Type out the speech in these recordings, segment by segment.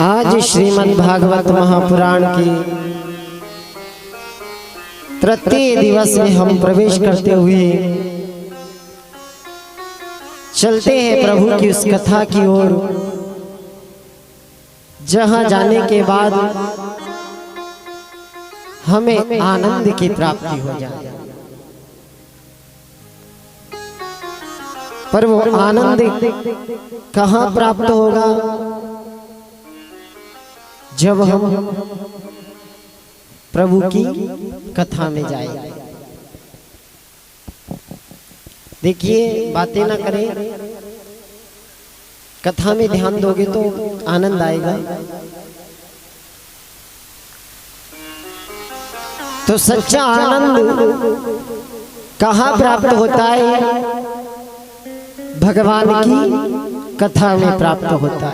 आज श्रीमद् भागवत महापुराण की तृतीय दिवस में हम प्रवेश करते हुए चलते हैं प्रभु की उस कथा की ओर, जहां जाने के बाद हमें आनंद की प्राप्ति हो जाए। पर वो आनंद कहाँ प्राप्त होगा? जब हम प्रभु की कथा में जाएंगे। देखिए, बातें ना करें, कथा में ध्यान दोगे तो आनंद आएगा। तो सच्चा आनंद कहाँ प्राप्त होता है? भगवान की कथा में प्राप्त होता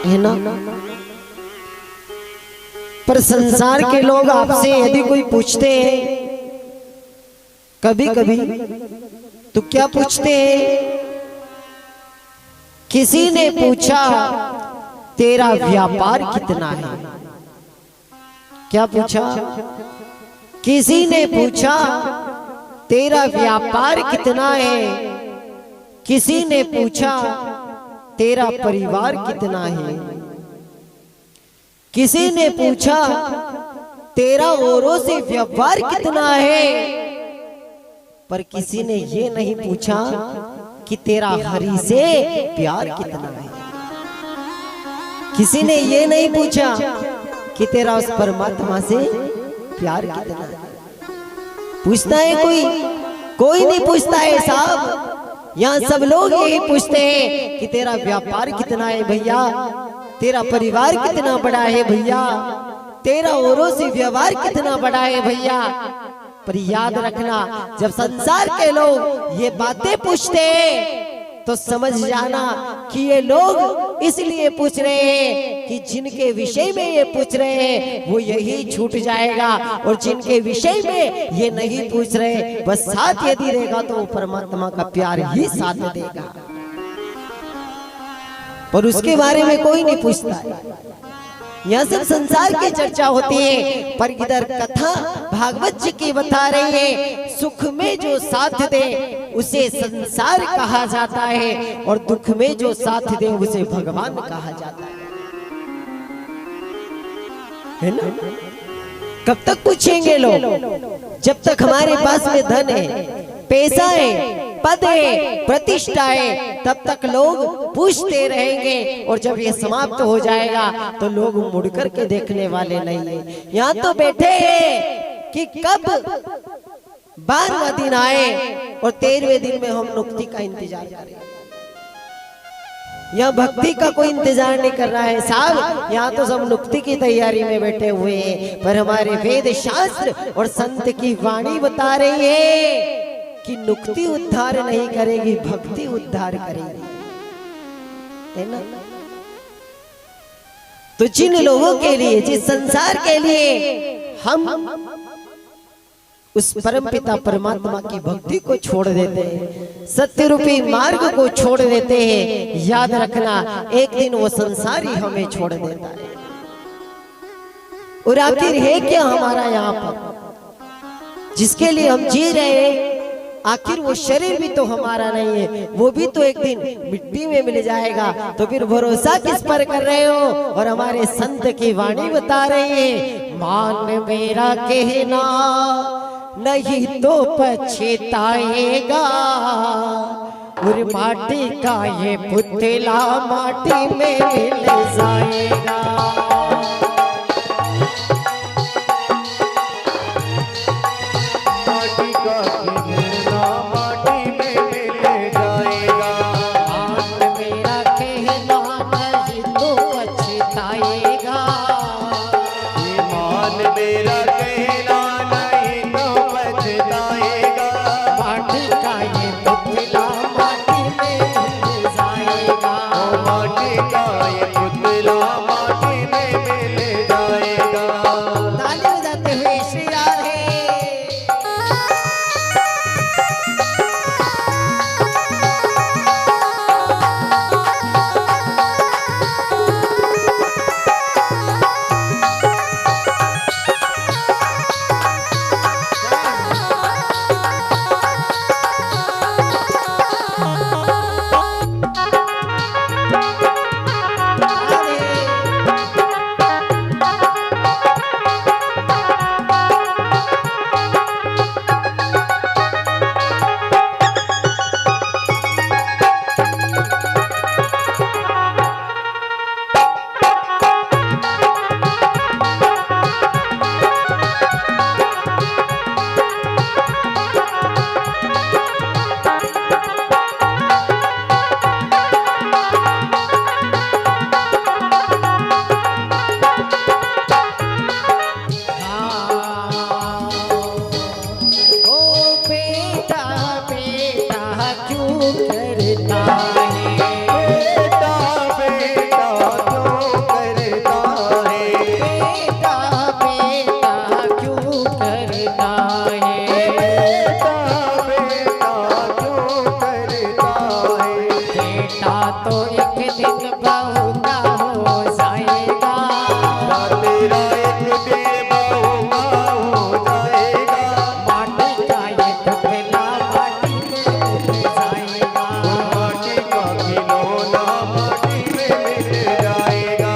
है ना? पर संसार के लोग आपसे यदि कोई पूछते हैं कभी कभी, तो क्या पूछते हैं? किसी ने पूछा तेरा व्यापार कितना है? क्या पूछा? किसी ने पूछा तेरा व्यापार कितना है? किसी ने पूछा तेरा परिवार कितना है? किसी ने पूछा तेरा औरों से व्यवहार कितना है? पर किसी ने ये नहीं पूछा कि तेरा हरि से प्यार कितना है। किसी ने ये नहीं पूछा कि तेरा उस परमात्मा से प्यार कितना है। पूछता है कोई? कोई नहीं पूछता है साहब। यहाँ सब लोग यही पूछते हैं कि तेरा व्यापार कितना है भैया, तेरा परिवार कितना बड़ा है भैया, तेरा औरों से व्यवहार कितना बड़ा है भैया। पर याद रखना, जब संसार के लोग ये बातें पूछते हैं तो समझ जाना कि ये लोग इसलिए पूछ रहे हैं कि जिनके विषय में ये पूछ रहे हैं वो यही छूट जाएगा, और जिनके विषय में ये नहीं पूछ रहे, बस साथ यदि रहेगा तो परमात्मा का प्यार ही साथ देगा। पर उसके बारे में कोई नहीं पूछता है। यह सब संसार की चर्चा होती है, पर इधर कथा भागवत जी की बता रही है, सुख में जो साथ दे उसे संसार कहा जाता है, और दुख में जो साथ दे उसे भगवान कहा जाता है ना? कब तक पूछेंगे लोग? जब तक हमारे पास में धन है, पैसा है, पद है, प्रतिष्ठा है, तब तक लोग पूछते रहेंगे। और जब ये समाप्त हो जाएगा तो लोग मुड़ करके देखने वाले नहीं है। यहाँ तो बैठे हैं कि कब 12वां दिन आए और 13वें दिन में हम मुक्ति का इंतजार करें। यहाँ भक्ति का कोई इंतजार नहीं कर रहा है साहब। यहाँ तो सब मुक्ति की तैयारी में बैठे हुए हैं। पर हमारे वेद शास्त्र और संत की वाणी बता रही है कि मुक्ति उद्धार नहीं करेगी, भक्ति उद्धार करेगी, है ना? तो जिन लोगों के लिए, जिस संसार के लिए हम उस परमपिता परमात्मा की भक्ति को छोड़ देते हैं, सत्य रूपी मार्ग को छोड़ देते हैं, याद रखना एक दिन वो संसार ही हमें छोड़ देता है। और आखिर है क्या हमारा यहाँ पर जिसके लिए हम जी रहे हैं? आखिर वो शरीर भी तो हमारा नहीं है, वो भी तो एक दिन मिट्टी में मिल जाएगा। तो फिर भरोसा किस पर कर रहे हो? और हमारे संत की वाणी बता रही है, मान मेरा कहना नहीं तो पछताएगा, और माटी का ये पुतला माटी में मिल जाएगा। माटी का ये पुतला माटी तो एक दिन बहू का हो जाएगा, तेरा एक दिन बहू का हो जाएगा। माटी का ये टुकड़ा माटी में मिल जाएगा, माटी का खिलौना माटी में मिल जाएगा।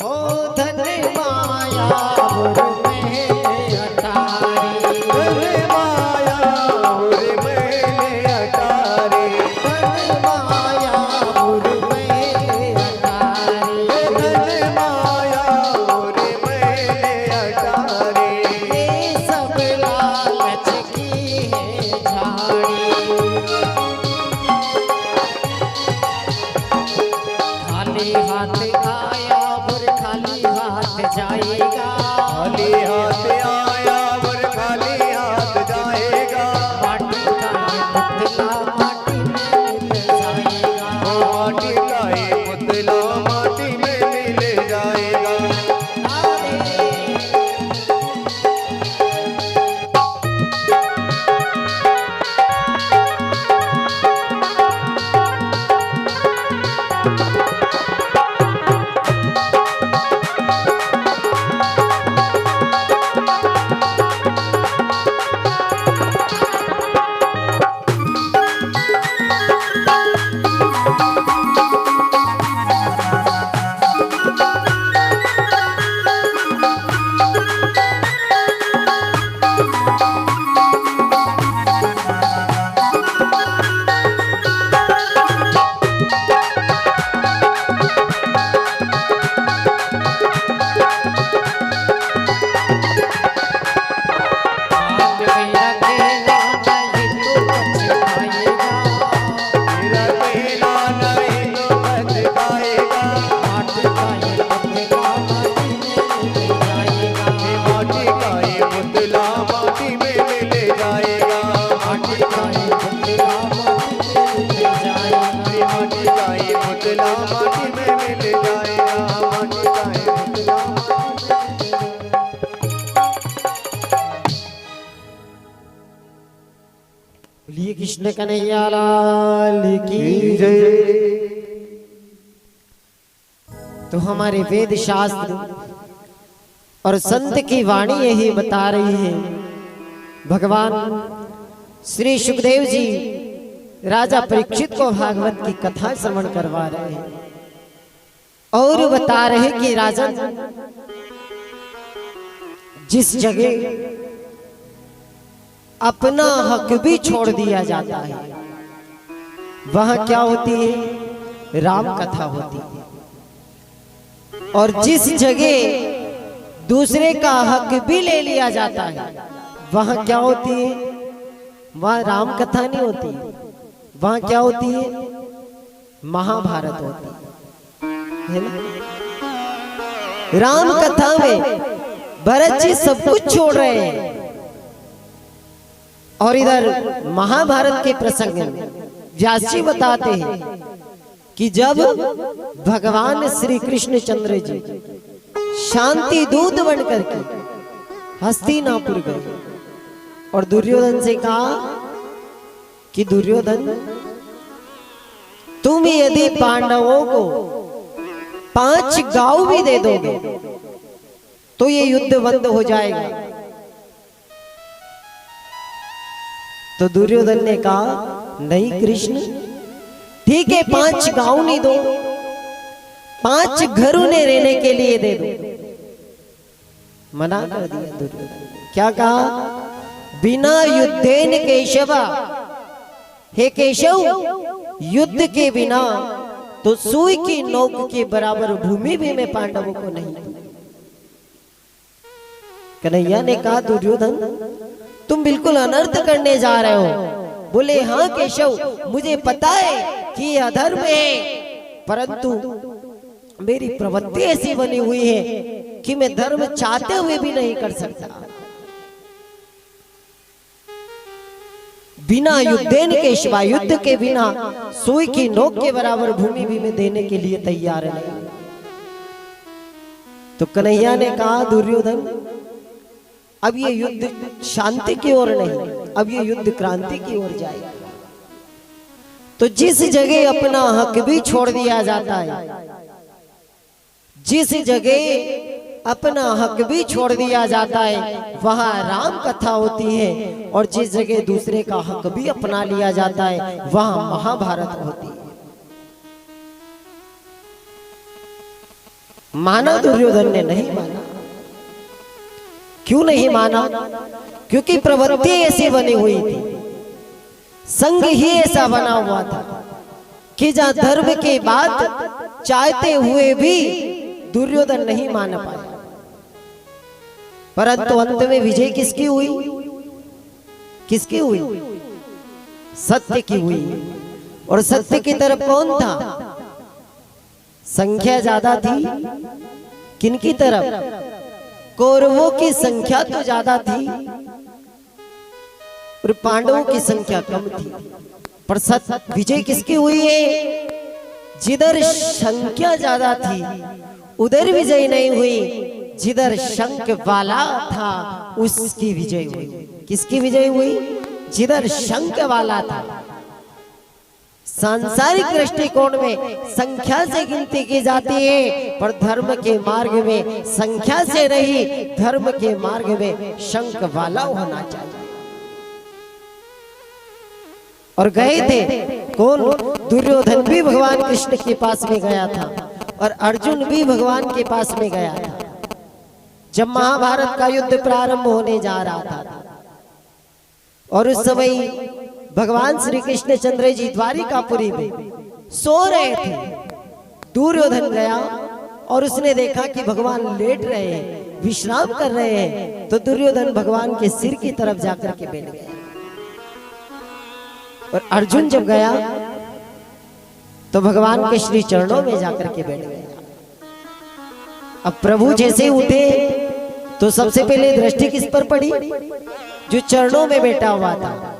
ओ धन मायापुर में अटारी, धन मायापुर में अटारी, धन मायापुर में अटारी, धन मायापुर में अटारी। ये सब लालच की है झाड़ी, खाली हाथ आया और खाली हाथ जाएगा, खाली हाथ आया और खाली हाथ जाएगा। माटी का ये पुतला माटी में मिल जाएगा, माटी का ये पुतला माटी में मिल जाएगा। मेरा तेरा नहीं तो बचकाएगा। माटी का ये पुतला माटी में मिल जाएगा। माटी का ये पुतला माटी में मिल जाएगा। माटी का ये पुतला बोलिए कृष्ण कन्हैया लाल की जय। तो हमारे वेद शास्त्र और संत की वाणी यही बता रही है। भगवान श्री सुखदेव जी राजा परीक्षित को भागवत की कथा श्रवण करवा रहे हैं और बता रहे कि राजन, जिस जगह अपना हक भी छोड़ दिया जाता है वहां क्या होती है? राम कथा होती है। और जिस जगह दूसरे का हक भी ले लिया जाता है वहां क्या होती है? वहां राम कथा नहीं होती, वहां क्या होती है? महाभारत होती है ना? राम कथा में भरत जी सब कुछ छोड़ रहे हैं और इधर महाभारत के प्रसंग में व्यास जी बताते हैं कि जब भगवान श्री कृष्ण चंद्र जी शांति दूत बनकर के हस्तिनापुर गए और दुर्योधन से कहा कि दुर्योधन, तुम यदि पांडवों को 5 गांव भी दे दोगे तो ये युद्ध बंद हो जाएगा। तो दुर्योधन ने कहा, नहीं कृष्ण, ठीक है 5 गांव नहीं दो, 5 घर उन्हें रहने के लिए दे दो, मना कर दिया दुर्योधन। क्या कहा? बिना युद्धेन केशवा, हे केशव, युद्ध के बिना तो सुई की नोक के बराबर भूमि भी मैं पांडवों को नहीं दूं। कन्हैया ने कहा दुर्योधन तुम बिल्कुल अनर्थ करने जा रहे हो। बोले हाँ केशव, मुझे पता है कि ये अधर्म है, परंतु मेरी प्रवृत्ति ऐसी बनी हुई है कि मैं धर्म चाहते हुए भी नहीं कर सकता। बिना युद्धेन केशवा, युद्ध के बिना सुई की नोक के बराबर भूमि भी मैं देने के लिए तैयार नहीं। तो कन्हैया ने कहा दुर्योधन अब ये युद्ध शांति की ओर नहीं, अब ये युद्ध क्रांति की ओर जाएगा। तो जिस जगह अपना हक भी छोड़ दिया जाता है, जिस जगह अपना हक भी छोड़ दिया जाता है, वहां राम कथा होती है, और जिस जगह दूसरे का हक भी अपना लिया जाता है, वहां महाभारत होती है। माना दुर्योधन ने नहीं माना। क्यों नहीं माना? क्योंकि प्रवृत्ति ऐसी बनी हुई थी, संग ही ऐसा बना हुआ था कि जहां धर्म की बात चाहते हुए भी दुर्योधन नहीं मान पाया। परंतु अंत में विजय किसकी हुई? किसकी हुई? सत्य की हुई। और सत्य की तरफ कौन था? संख्या ज्यादा थी। किनकी तरफ? कौरवों की संख्या तो ज्यादा थी और पांडवों की संख्या कम थी, पर सत्य विजय किसकी हुई है? जिधर संख्या ज्यादा थी उधर विजय नहीं हुई, जिधर शंख वाला था उसकी विजय हुई। किसकी विजय हुई? जिधर शंख वाला था। सांसारिक दृष्टिकोण में संख्या से गिनती की जाती है, पर धर्म के मार्ग में संख्या से नहीं, धर्म के मार्ग में शंख वाला होना चाहिए। और गए थे कौन? दुर्योधन भी भगवान कृष्ण के पास में गया था और अर्जुन भी भगवान के पास में गया था जब महाभारत का युद्ध प्रारंभ होने जा रहा था। और उस समय भगवान श्री कृष्ण चंद्र जी द्वारिकापुरी में सो रहे थे। दुर्योधन गया और उसने देखा कि भगवान लेट रहे हैं, विश्राम कर रहे हैं, तो दुर्योधन भगवान के सिर की तरफ जाकर के बैठ गया। और अर्जुन जब गया तो भगवान के श्री चरणों में जाकर के बैठ गया। अब प्रभु जैसे उठे तो सबसे पहले दृष्टि किस पर पड़ी? जो चरणों में बैठा हुआ था।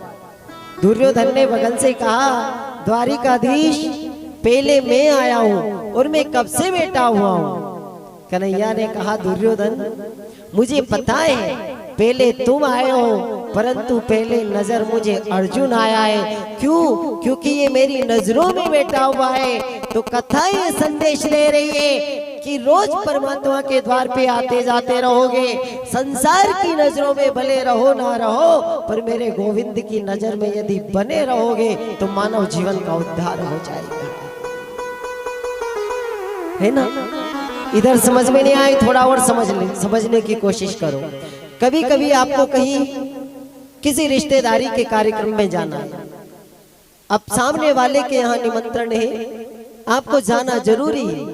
दुर्योधन ने बगल से कहा द्वारिकाधीश पहले मैं आया हूं और मैं कब से बैठा हुआ हूं। कन्हैया ने कहा दुर्योधन मुझे पता है पहले तुम आए हो, परंतु पहले नजर मुझे अर्जुन आया है। क्यों? क्योंकि ये मेरी नजरों में बैठा हुआ है। तो कथा ये संदेश ले रही है कि रोज परमात्मा के द्वार पे आते जाते रहोगे। संसार की नजरों में भले रहो ना रहो, पर मेरे गोविंद की नजर में यदि बने रहोगे तो मानव जीवन का उद्धार हो जाएगा। है ना? इधर समझ में नहीं आए, थोड़ा और समझने की कोशिश करो। कभी कभी आपको कहीं किसी रिश्तेदारी के कार्यक्रम में जाना है, अब सामने वाले के यहाँ निमंत्रण है, आपको जाना जरूरी है,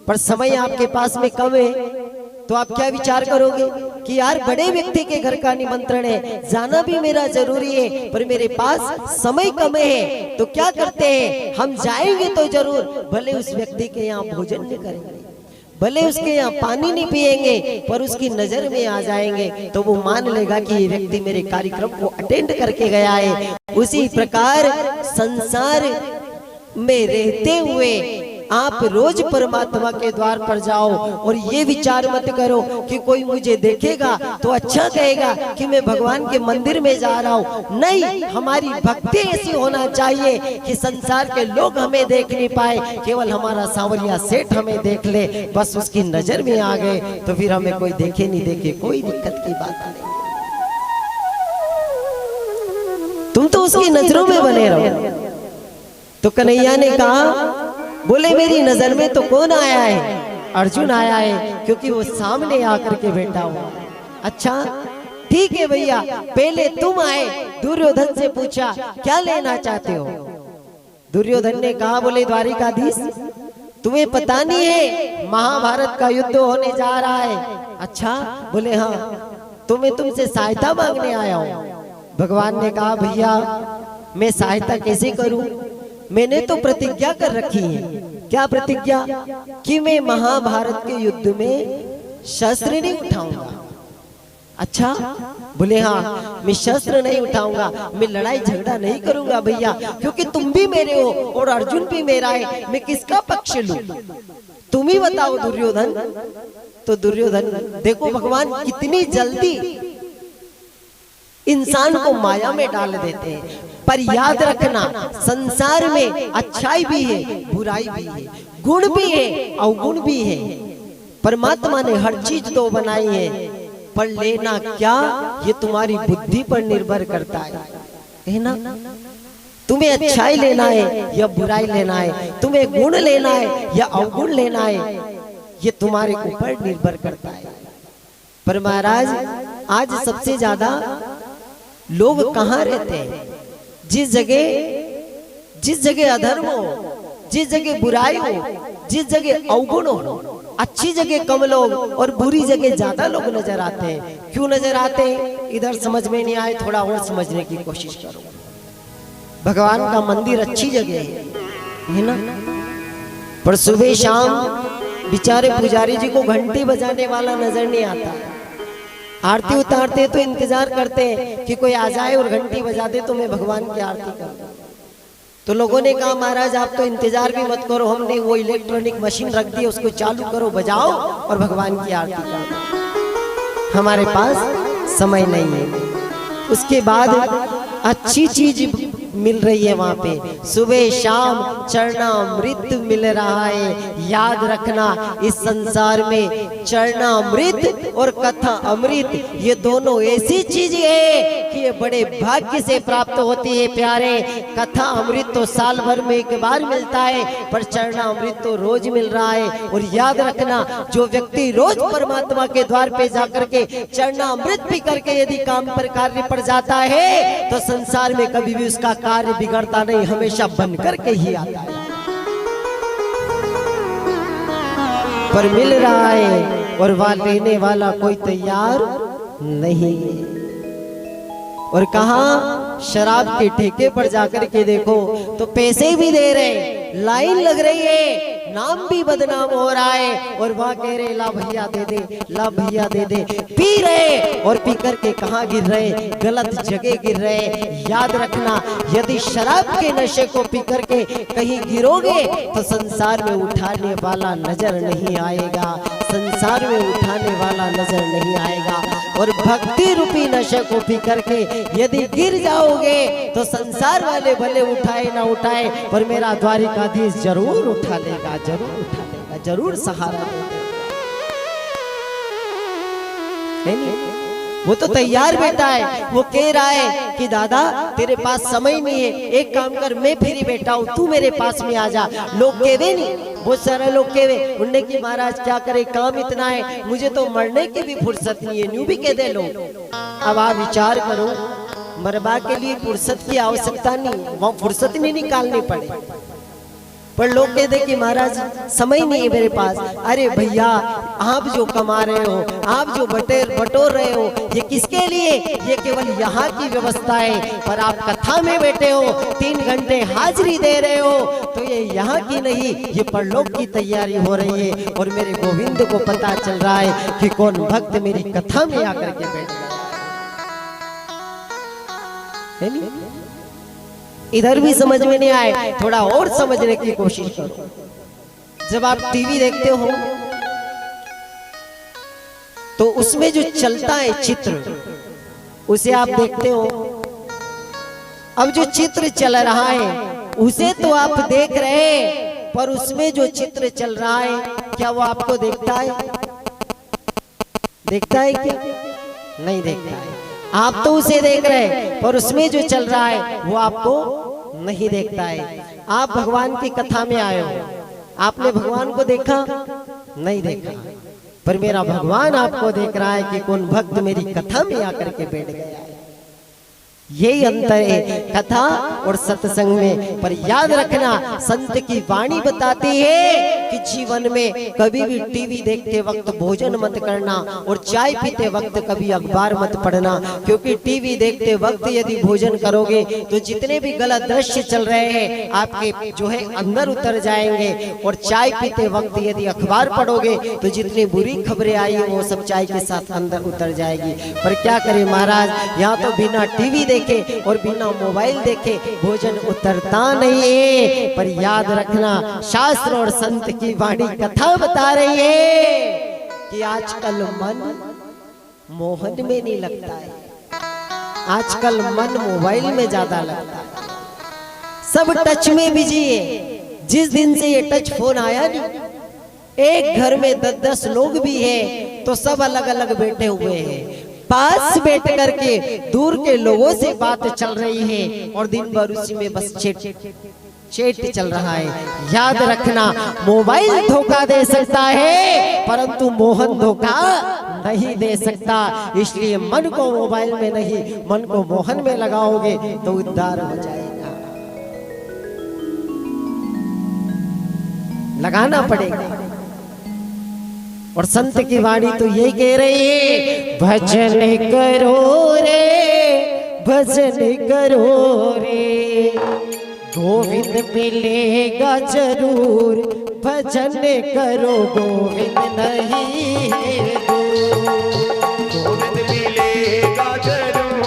पर समय आपके पास में कम है, तो आप क्या विचार करोगे कि यार बड़े व्यक्ति के घर का निमंत्रण है, जाना भी मेरा जरूरी है, पर मेरे पास समय कम है। तो क्या करते हैं? हम जाएंगे तो जरूर, भले उस व्यक्ति के यहाँ भोजन नहीं करेंगे, भले उसके यहाँ पानी नहीं पिएंगे, पर उसकी नजर में आ जाएंगे तो वो मान लेगा कि ये व्यक्ति मेरे कार्यक्रम को अटेंड करके गया है। उसी प्रकार संसार में रहते हुए आप रोज परमात्मा के द्वार पर जाओ और ये विचार मत करो कि कोई मुझे देखेगा तो अच्छा कहेगा कि मैं भगवान के मंदिर में जा रहा हूँ। नहीं, हमारी भक्ति ऐसी होना चाहिए कि संसार के लोग हमें देख नहीं पाए, केवल हमारा सांवरिया सेठ हमें देख ले, बस उसकी नजर में आ गए तो फिर हमें कोई देखे नहीं देखे कोई दिक्कत की बात नहीं। तुम तो उसकी नजरों में बने रहो। तो कन्हैया ने कहा बोले मेरी नजर में तो कौन आया है? अर्जुन आया है। क्योंकि वो सामने आकर के बैठा हुआ है। अच्छा ठीक है भैया, पहले तुम आए, दुर्योधन से पूछा क्या लेना चाहते हो। दुर्योधन ने कहा, बोले द्वारिकाधीश तुम्हें पता नहीं है महाभारत का युद्ध होने जा रहा है। अच्छा, बोले हाँ, तो मैं तुमसे सहायता मांगने आया हूँ। भगवान ने कहा, भैया मैं सहायता कैसे करूं, मैंने तो प्रतिज्ञा कर रखी है। क्या प्रतिज्ञा? कि मैं महाभारत के युद्ध में शस्त्र नहीं उठाऊंगा। अच्छा, बोले हाँ, मैं शस्त्र नहीं उठाऊंगा, मैं लड़ाई झगड़ा नहीं करूंगा भैया, क्योंकि तुम भी मेरे हो और अर्जुन भी मेरा है, मैं किसका पक्ष लूं, तुम ही बताओ दुर्योधन। तो दुर्योधन, देखो भगवान कितनी जल्दी इंसान को माया में डाल देते हैं। पर याद रखना, संसार में अच्छाई भी है, बुराई भी है, गुण भी है, अवगुण भी है। परमात्मा ने हर चीज तो बनाई है, पर लेना क्या ये तुम्हारी बुद्धि पर निर्भर करता है ना। तुम्हें अच्छाई लेना है या बुराई लेना है, तुम्हें गुण लेना है या अवगुण लेना है, ये तुम्हारे ऊपर निर्भर करता है। पर महाराज आज सबसे ज्यादा लोग कहाँ रहते हैं? जिस जगह अधर्म हो, जिस जगह बुराई हो, जिस जगह अवगुण हो, अच्छी जगह कम लोग और बुरी जगह ज्यादा लोग नजर आते हैं। क्यों नजर आते हैं? इधर समझ में नहीं आए, थोड़ा और समझने की कोशिश करो। भगवान का मंदिर अच्छी जगह है ना, पर सुबह शाम बेचारे पुजारी जी को घंटी बजाने वाला नजर नहीं आता। आरती उतारते तो इंतजार करते हैं कि कोई आ जाए और घंटी बजा दे तो मैं भगवान की आरती कर दूं। तो लोगों ने कहा, महाराज आप तो इंतजार भी मत करो, हमने वो इलेक्ट्रॉनिक मशीन रख दी, उसको चालू करो, बजाओ और भगवान की आरती करो। हमारे पास समय नहीं है। उसके बाद अच्छी चीज मिल रही है वहां पे, सुबह शाम चरणामृत मिल रहा है। याद रखना, इस संसार में चरणामृत और कथा अमृत ये दोनों ऐसी चीज है कि ये बड़े भाग्य से प्राप्त होती है प्यारे। कथा अमृत तो साल भर में एक बार मिलता है, पर चरणामृत तो रोज मिल रहा है। और याद रखना, जो व्यक्ति रोज परमात्मा के द्वार पे जाकर के चरणामृत पी करके यदि काम पर कार्य पड़ जाता है तो संसार में कभी भी उसका कार्य बिगड़ता नहीं, हमेशा बनकर के ही आता है। पर मिल रहा है और वहां लेने वाला कोई तैयार नहीं है। और कहा शराब के ठेके पर जाकर के देखो तो पैसे भी दे रहे, लाइन लग रही है, नाम भी बदनाम हो रहा है, और वहां कह रहे ला भैया दे दे, ला भैया दे दे। पी रहे और पी करके कहाँ गिर रहे? गलत जगह गिर रहे। याद रखना, यदि शराब के नशे को पी करके कहीं गिरोगे तो संसार में उठाने वाला नजर नहीं आएगा, संसार में उठाने वाला नजर नहीं आएगा। और भक्ति रूपी नशे को पी करके यदि गिर जाओगे तो संसार वाले भले उठाए ना उठाए, पर मेरा द्वारिकाधीश जरूर उठा लेगा, जरूर उठा लेगा, जरूर सहारा देगा। वो तो तैयार बैठा है, वो कह रहा है कि दादा तेरे पास समय नहीं है, एक काम कर, मैं फ्री बैठा हूँ, तू मेरे पास में आ जा। लोग कहवे नहीं, बहुत सारे लोग कहवे उनने की महाराज क्या करे, काम इतना है, मुझे तो मरने की भी फुर्सत नहीं है, न्यू भी कह दे लोग। अब आप विचार करो, मरबा के लिए फुर्सत की आवश्यकता नहीं, वहाँ फुर्सत नहीं निकालनी पड़े, पर लोग कहते कि महाराज समय नहीं है मेरे पास। अरे भैया, आप जो कमा रहे हो, आप जो बटोर रहे हो, ये किसके लिए? ये केवल यहाँ की व्यवस्था है। पर आप कथा में बैठे हो, 3 घंटे हाजिरी दे रहे हो, तो ये यहाँ की नहीं, ये परलोक की तैयारी हो रही है। और मेरे गोविंद को पता चल रहा है कि कौन भक्त मेरी कथा में आकर के बैठ गया है। नहीं, इधर भी समझ में नहीं आए, थोड़ा और समझने की कोशिश करो। जब आप टीवी देखते हो तो उसमें जो चलता है चित्र, उसे आप देखते हो। अब जो चित्र चल रहा है उसे तो आप देख रहे हैं, पर उसमें जो चित्र चल रहा है क्या वो आपको देखता है? देखता है क्या? नहीं देखता है। आप तो उसे देख रहे हैं, पर उसमें जो चल रहा है वो आपको नहीं देखता है। आप भगवान की कथा में आए हो, आपने भगवान को देखा? नहीं देखा। पर मेरा भगवान आपको देख रहा है कि कौन भक्त मेरी कथा में आकर के बैठ गया है। यही अंतर है कथा और सत्संग में। पर याद रखना, संत की वाणी बताती है कि जीवन में कभी भी टीवी देखते वक्त भोजन मत करना और चाय पीते वक्त कभी अखबार मत पढ़ना, क्योंकि टीवी देखते वक्त यदि भोजन करोगे तो जितने भी गलत दृश्य चल रहे हैं आपके जो है अंदर उतर जाएंगे, और चाय पीते वक्त यदि अखबार पढ़ोगे तो जितनी बुरी खबरें आई है वो सब चाय के साथ अंदर उतर जाएगी। पर क्या करें महाराज, यहाँ तो बिना टीवी देखे और बिना मोबाइल देखे भोजन उतरता नहीं है। पर याद रखना, शास्त्र और संत की वाणी कथा बता रही है कि आजकल मन मोहन में नहीं लगता है, आजकल मन मोबाइल में ज्यादा लगता है। सब टच में बिजी है। जिस दिन से ये टच फोन आया नहीं, एक घर में 10-10 लोग भी हैं तो सब अलग अलग बैठे हुए हैं। पास बैठ करके दूर के लोगों से बात चल रही है और दिन भर उसी में बस चैट चल रहा है। याद रखना, मोबाइल धोखा दे सकता है परंतु मोहन धोखा नहीं दे सकता। इसलिए मन को मोबाइल में नहीं, मन को मोहन में लगाओगे तो उद्धार हो जाएगा। लगाना पड़ेगा। और संत की वाणी तो यही कह रही है, भजन करो रे, भजन करो रे, गोविंद मिलेगा जरूर, भजन करो गोविंद नहीं है दूर। गोविंद मिलेगा जरूर,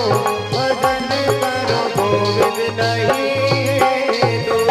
भजन करो गोविंद नहीं है दूर।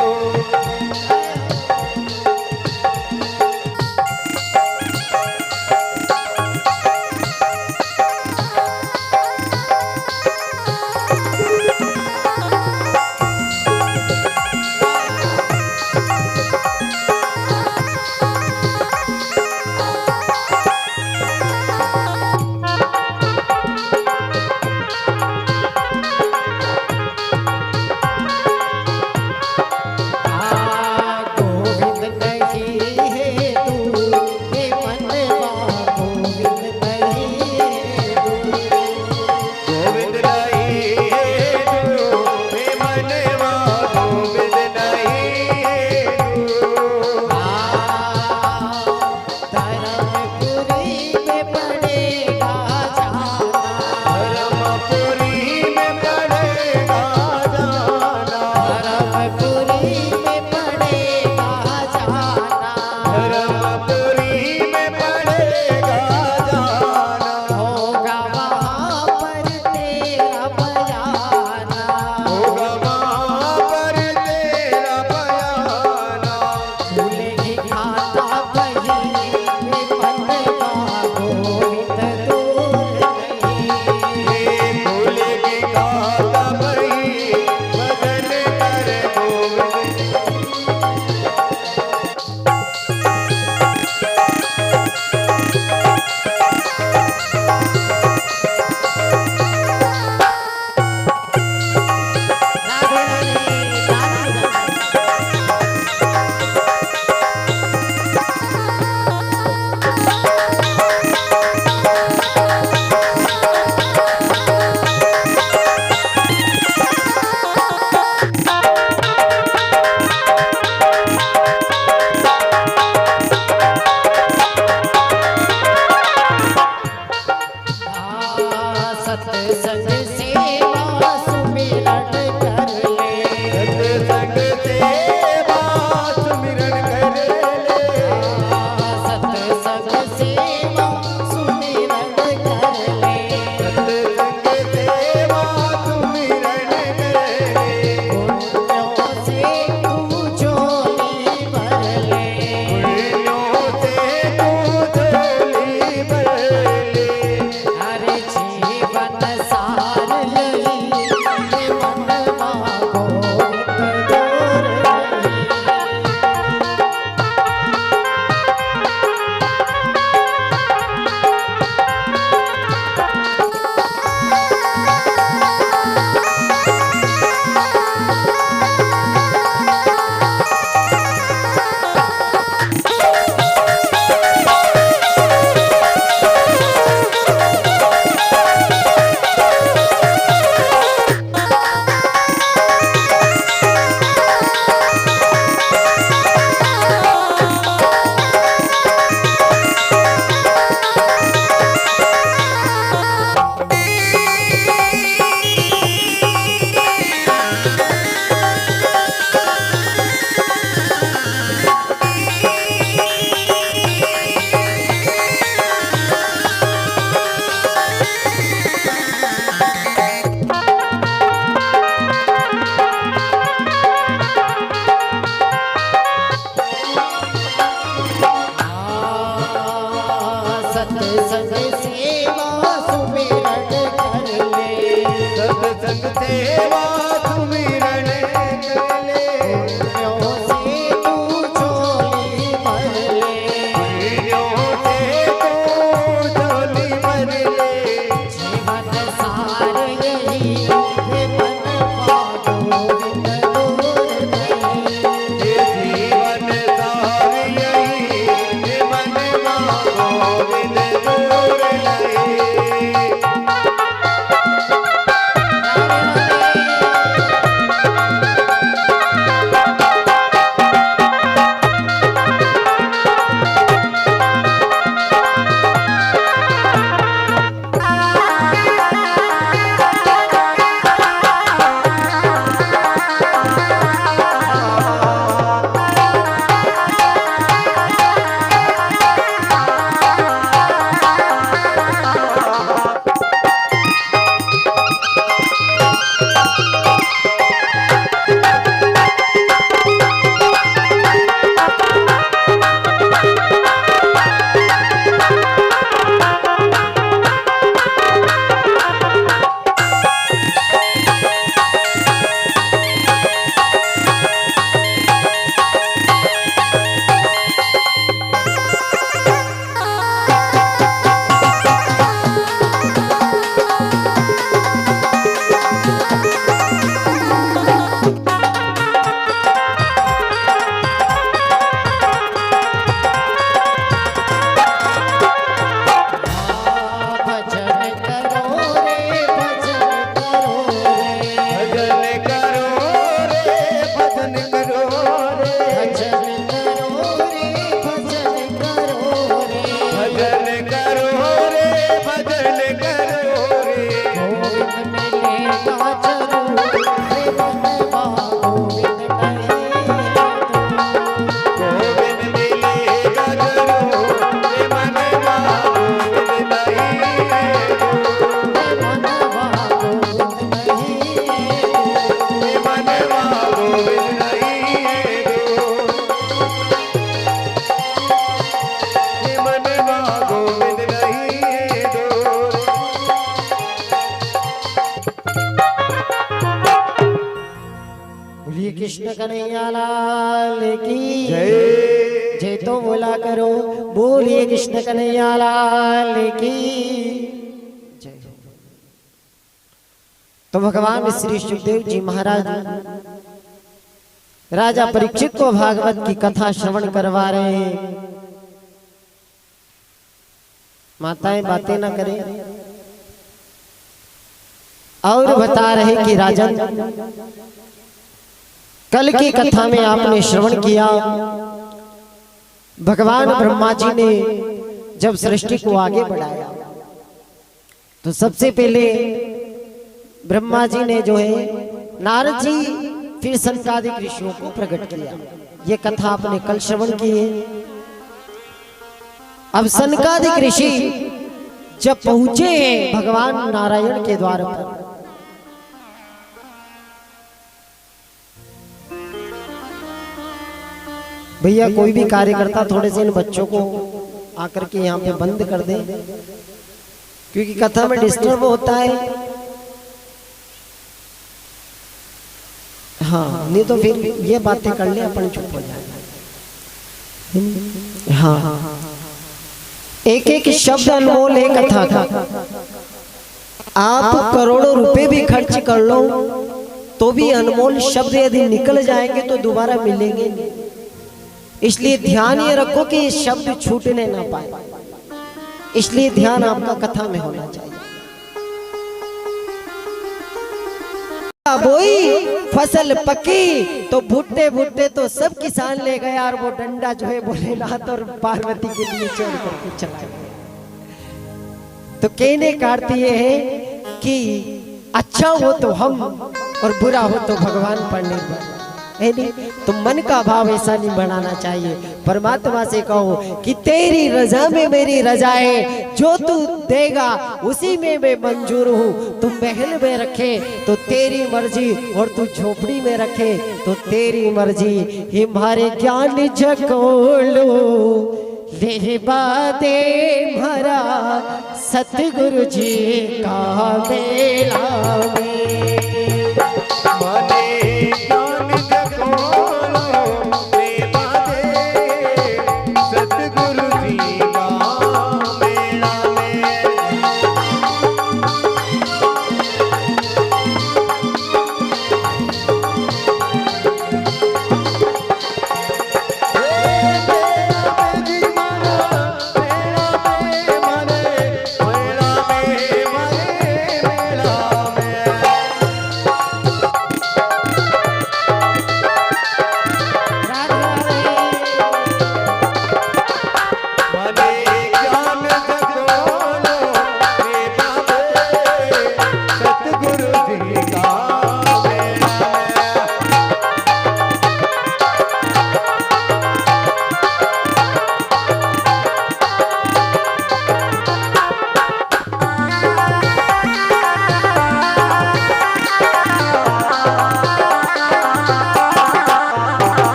जीवन सा सुमिरन कर ले। सत्संग सेवा सुमिरन कर ले। पुण्यों से तू झोली भर ले। पुण्यों से तू झोली भर ले। जीवन सार यही है मनवा गोविंद दूर नहीं। ये जीवन सार यही है मनवा गोविंद दूर नहीं। कृष्ण कन्हैया लाल की जय। जय तो बोला करो, बोलिए कृष्ण कन्हैया लाल की जय। तो भगवान श्री सुखदेव जी महाराज राजा परीक्षित को भागवत की कथा श्रवण करवा रहे हैं। माताएं बातें न करें और बता रहे कि राजन, कल की कथा में आपने श्रवण किया, भगवान ब्रह्मा जी ने जब सृष्टि को आगे बढ़ाया तो सबसे पहले ब्रह्मा जी ने जो है नारद जी, फिर सनकादिक ऋषियों को प्रकट किया। ये कथा आपने कल श्रवण की है। अब सनकादिक ऋषि जब पहुंचे हैं भगवान नारायण के द्वार पर, भैया कोई भी कार्यकर्ता थोड़े से इन बच्चों को आकर के यहाँ पे बंद कर दे, क्योंकि कथा में डिस्टर्ब होता है। हाँ, नहीं तो फिर ये बातें कर ले अपन चुप हो जाए। हाँ, एक एक शब्द अनमोल है कथा का। आप करोड़ों रुपए भी खर्च कर लो तो भी अनमोल शब्द यदि निकल जाएंगे तो दोबारा मिलेंगे नहीं। इसलिए ध्यान ये रखो कि ये शब्द छूटने ना पाए, इसलिए ध्यान आपका कथा में होना चाहिए। बोई फसल पकी तो भुट्टे भुट्टे तो सब किसान ले गए, और वो डंडा जो है भोलेनाथ और पार्वती के लिए चोर करके चला गया। तो कहने का अर्थ ये है कि अच्छा हो तो हम और बुरा हो तो भगवान पर निर्भर है। नहीं तो मन का भाव ऐसा नहीं बनाना चाहिए। परमात्मा से कहो कि तेरी रजा में मेरी रजा है, जो तू देगा उसी में मैं मंजूर हूँ। तू महल में रखे तो तेरी मर्जी, और तू झोपड़ी में रखे तो तेरी मर्जी। हमारे ज्ञान जगोलो रहबा दे हमारा सतगुरु जी का मेला में। मने ज्ञान जगोलो सेवा दे सतगुरु जी का मेला में।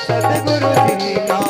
सतगुरु जी का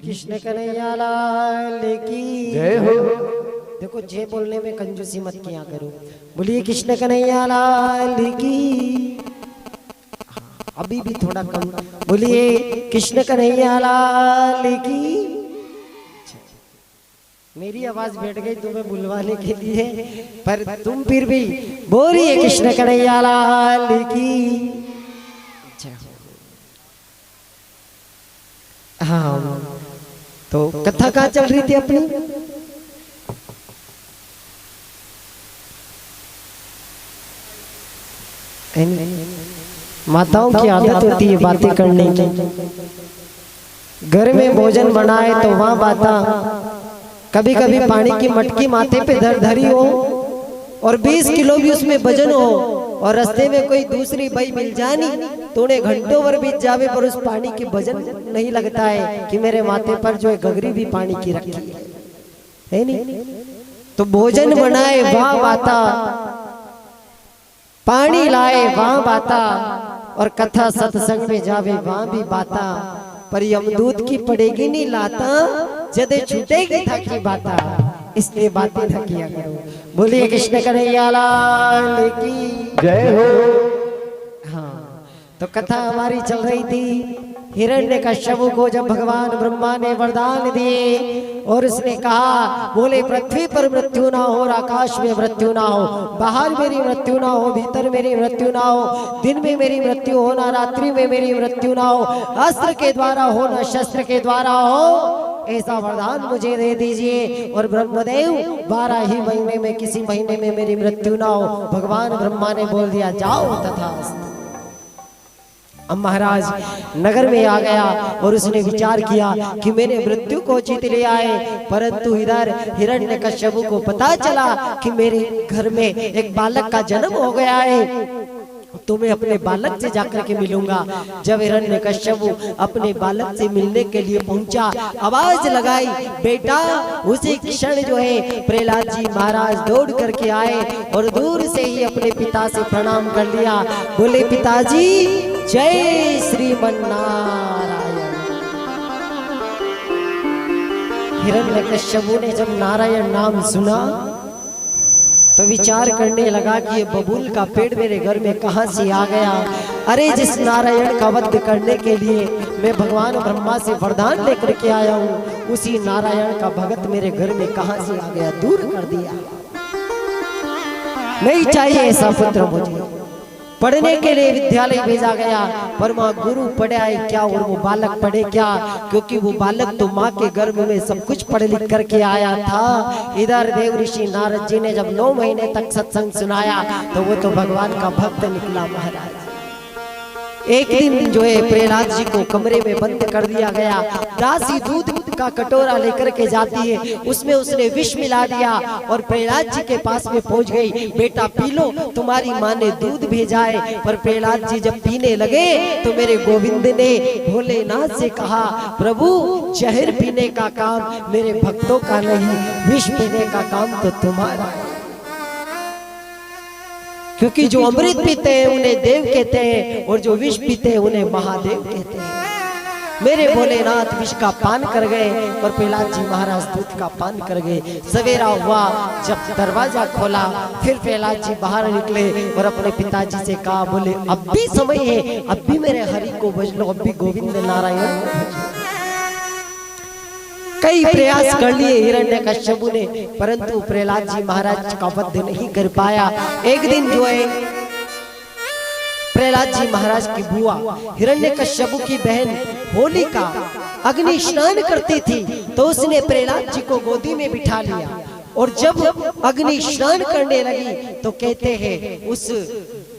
कृष्ण कन्हैया लाल की जय हो। देखो जय बोलने में कंजूसी मत किया करो। बोलिए कृष्ण कन्हैया लाल की। अभी भी थोड़ा कम। बोलिए कृष्ण कन्हैया लाल की। मेरी आवाज बैठ गई तुम्हें बुलवाने के लिए, पर तुम फिर भी बोलिए कृष्ण कन्हैया लाल की। हाँ, तो कथा कहाँ चल रही थी अपनी? माताओं की आदत होती है बातें करने की। घर में भोजन बनाए तो वहां बाता, कभी कभी पानी की मटकी माथे पे धरी हो और 20 किलो भी उसमें वजन हो और रास्ते में कोई दूसरी बाई मिल जानी तो उन्हें घंटों भर बीत जावे पर उस पानी की वजन नहीं लगता है कि मेरे माथे पर जो है गगरी भी पानी की रखी है नहीं। तो भोजन बनाए वहां बाता, पानी लाए वहां बाता और कथा सत्संग में जावे वहां भी बाता, पर यमदूत की पड़ेगी नहीं लाता, जदे छूटेगी था की बाता, इसलिए बातें न किया करो। बोलिए कृष्ण कन्हैया लाल की जय हो। हाँ, तो कथा हमारी चल रही थी हिरण्यकश्यप को जब भगवान ब्रह्मा ने वरदान दिए और उसने कहा बोले पृथ्वी पर मृत्यु ना हो और आकाश में मृत्यु ना हो, बाहर मेरी मृत्यु ना हो, भीतर मेरी मृत्यु ना हो, दिन में मेरी मृत्यु हो ना रात्रि में मेरी मृत्यु ना हो, अस्त्र के द्वारा हो ना शस्त्र के द्वारा हो, ऐसा वरदान मुझे दे दीजिए। और ब्रह्मदेव 12 ही महीने में किसी महीने में मेरी मृत्यु ना हो। भगवान ब्रह्मा ने बोल दिया जाओ तथास्तु। अब महाराज नगर में आ गया और उसने विचार किया कि मैंने मृत्यु को जीत लिया है, परंतु इधर हिरण्यकश्यप को पता चला कि मेरे घर में एक बालक का जन्म हो गया है, तो मैं अपने बालक से जाकर के मिलूंगा। जब हिरण्यकश्यप अपने बालक से मिलने के लिए पहुंचा, आवाज लगाई बेटा, उसी क्षण जो है प्रहलाद जी महाराज दौड़ करके आए और दूर से ही अपने पिता से प्रणाम कर लिया। बोले पिताजी जय श्रीमन्नारायण। हिरण्यकश्यप ने जब नारायण नाम सुना तो विचार करने लगा कि ये बबूल का पेड़ मेरे घर में कहां से आ गया। अरे जिस नारायण का वध करने के लिए मैं भगवान ब्रह्मा से वरदान लेकर के आया हूँ, उसी नारायण का भगत मेरे घर में कहां से आ गया, दूर कर दिया। नहीं चाहिए ऐसा पुत्र मुझे। पढ़ने के लिए विद्यालय भेजा गया, पर वहाँ गुरु पढ़ाए क्या और वो बालक पढ़े क्या, क्योंकि वो बालक तो माँ के गर्भ में सब कुछ पढ़ लिख करके आया था। इधर देव ऋषि नारद जी ने जब 9 महीने तक सत्संग सुनाया तो वो तो भगवान का भक्त निकला महाराज। एक दिन जो है प्रहलाद जी को कमरे में बंद कर दिया गया। दासी दूध का कटोरा लेकर के जाती है, उसमें उसने विष मिला दिया और प्रहलाद जी के पास में पहुंच गई। बेटा पी लो, तुम्हारी माँ ने दूध भेजा है। पर प्रहलाद जी जब पीने लगे तो मेरे गोविंद ने भोलेनाथ से कहा प्रभु जहर पीने का काम मेरे भक्तों का नहीं, विष पीने का काम तो तुम्हारा है। क्योंकि जो अमृत पीते हैं उन्हें देव कहते हैं और जो विष पीते हैं उन्हें महादेव कहते हैं। मेरे भोलेनाथ विष का पान कर गए और प्रहलाद जी महाराज दूध का पान कर गए। सवेरा हुआ, जब दरवाजा खोला फिर प्रहलाद जी बाहर निकले और अपने पिताजी से कहा बोले अब भी समय है, अब भी मेरे हरि को भज लो, अब भी गोविंद नारायण को भज लो। कई प्रयास कर लिए हिरण्यकश्यप ने, परंतु प्रहलाद जी महाराज का वध नहीं कर पाया। एक दिन जो है प्रहलाद जी महाराज की बुआ हिरण्यकश्यप की बहन होलिका अग्नि स्नान करती थी, तो उसने प्रहलाद जी को गोदी में बिठा लिया और जब अग्नि स्नान करने लगी तो कहते हैं उस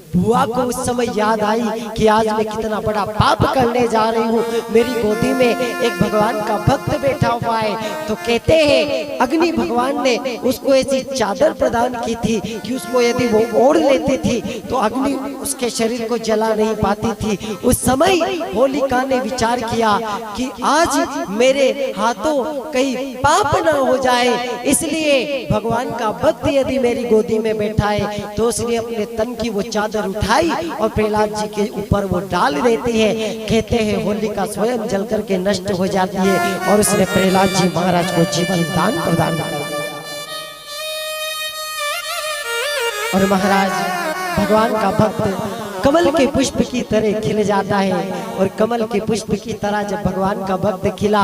बुआ को उस समय याद आई कि आज मैं कितना बड़ा पाप करने जा रही हूँ, मेरी गोदी में एक भगवान का भक्त बैठा हुआ है। तो कहते हैं अग्नि भगवान ने उसको ऐसी चादर प्रदान की थी कि उसको यदि वो ओढ़ लेती थी तो अग्नि उसके शरीर को जला नहीं पाती थी। उस समय होलिका ने विचार किया कि आज मेरे हाथों कहीं पाप न हो जाए, इसलिए भगवान का भक्त यदि मेरी गोदी में बैठा है तो उसने अपने तन की वो चादर उठाई और प्रहलाद जी के ऊपर वो डाल देती है। कहते हैं होलिका स्वयं जल करके नष्ट हो जाती है और उसने प्रहलाद जी महाराज को जीवन दान प्रदान किया। और महाराज भगवान का भक्त कमल के पुष्प की तरह खिल जाता है। और कमल के पुष्प की तरह जब भगवान का भक्त खिला,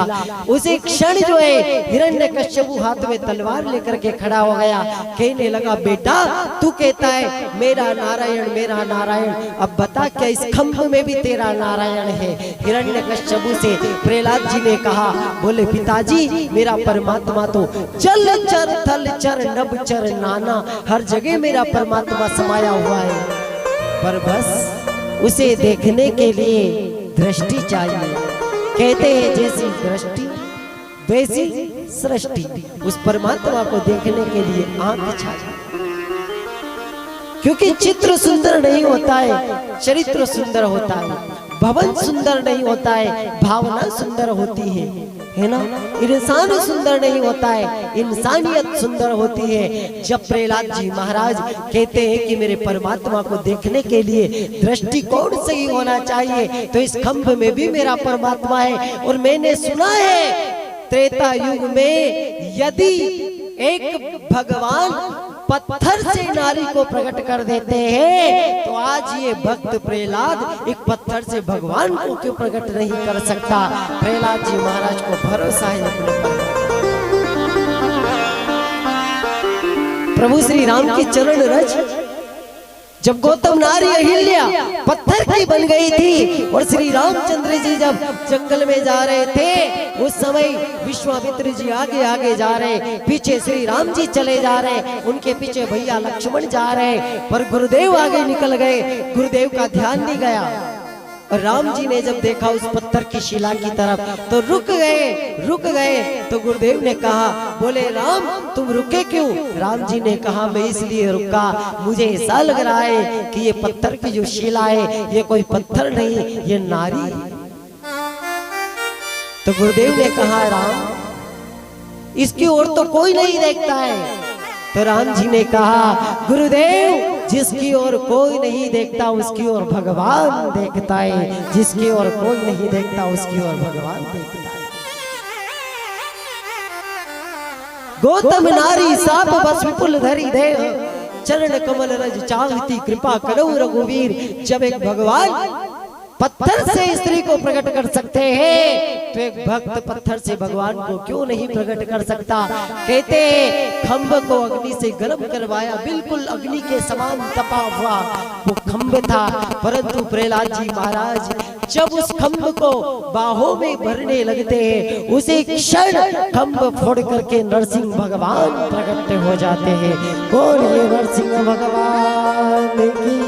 उसे क्षण जो है हिरण्यकश्यप हाथ में तलवार लेकर के खड़ा हो गया। कहने लगा बेटा तू कहता है मेरा नारायण मेरा नारायण, अब बता क्या इस खंभ में भी तेरा नारायण है? हिरण्यकश्यप से प्रहलाद जी ने कहा, बोले पिताजी मेरा परमात्मा तो जल चर थल चर नभ चर नाना, हर जगह मेरा परमात्मा समाया हुआ है, पर बस उसे देखने के लिए दृष्टि चाहिए। कहते हैं जैसी दृष्टि वैसी सृष्टि, उस परमात्मा को देखने के लिए आंख चाहिए। क्योंकि चित्र सुंदर नहीं होता है, चरित्र सुंदर होता है। भवन सुंदर नहीं होता है, भावना सुंदर होती है ना। इंसान सुंदर नहीं होता है, इंसानियत सुंदर होती है। जब प्रहलाद जी महाराज कहते हैं कि मेरे परमात्मा को देखने के लिए दृष्टिकोण सही होना चाहिए, तो इस खंभ में भी मेरा परमात्मा है। और मैंने सुना है त्रेता युग में यदि एक भगवान पत्थर से नारी को प्रकट कर देते हैं, तो आज ये भक्त प्रहलाद एक पत्थर से भगवान को क्यों प्रकट नहीं कर सकता? प्रहलाद जी महाराज को भरोसा है अपने पर। प्रभु श्री राम की चरण रज जब गौतम नारी अहिल्या पत्थर की बन गई थी और श्री रामचंद्र जी जब जंगल में जा रहे थे, उस समय विश्वामित्र जी आगे आगे जा रहे, पीछे श्री राम जी चले जा रहे, उनके पीछे भैया लक्ष्मण जा रहे, पर गुरुदेव आगे निकल गए। गुरुदेव का ध्यान नहीं गया और राम जी ने जब देखा उस पत्थर की शिला की तरफ तो रुक गए। तो गुरुदेव ने कहा, बोले राम तुम रुके क्यों? राम जी ने कहा मैं इसलिए रुका, मुझे ऐसा लग रहा है कि ये पत्थर की जो शिला है ये कोई पत्थर नहीं, ये नारी है। तो गुरुदेव ने कहा राम इसकी ओर तो कोई नहीं देखता है। तो राम जी ने कहा, गुरुदेव जिसकी ओर कोई नहीं देखता उसकी ओर भगवान देखता है, जिसकी ओर कोई नहीं देखता उसकी ओर भगवान देखता है। गौतम नारी साप बस विपुल धरी देह, चरण कमल रज चाहती कृपा करो रघुवीर। जब एक भगवान पत्थर से स्त्री को प्रकट कर सकते हैं, तो एक भक्त पत्थर से भगवान को क्यों नहीं प्रकट कर सकता? कहते हैं खंभ को अग्नि से गर्म करवाया, बिल्कुल अग्नि के समान तपा हुआ वो खंभ था। परंतु प्रहलाद जी महाराज जब उस खंभ को बाहों में भरने लगते हैं, उसे क्षण खंभ फोड़ करके नरसिंह भगवान प्रकट हो जाते हैं। कौन ये नरसिंह भगवान की?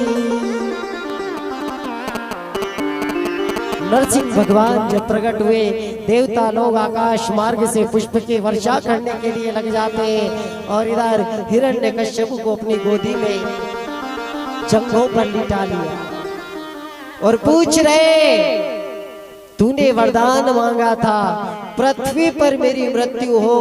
नरसिंह भगवान जब प्रकट हुए, देवता लोग आकाश मार्ग से पुष्प की वर्षा करने के लिए लग जाते हैं और इधर हिरण्यकश्यप को अपनी गोदी में जंघों पर लिटा लिया और पूछ रहे, तूने वरदान मांगा था पृथ्वी पर मेरी मृत्यु हो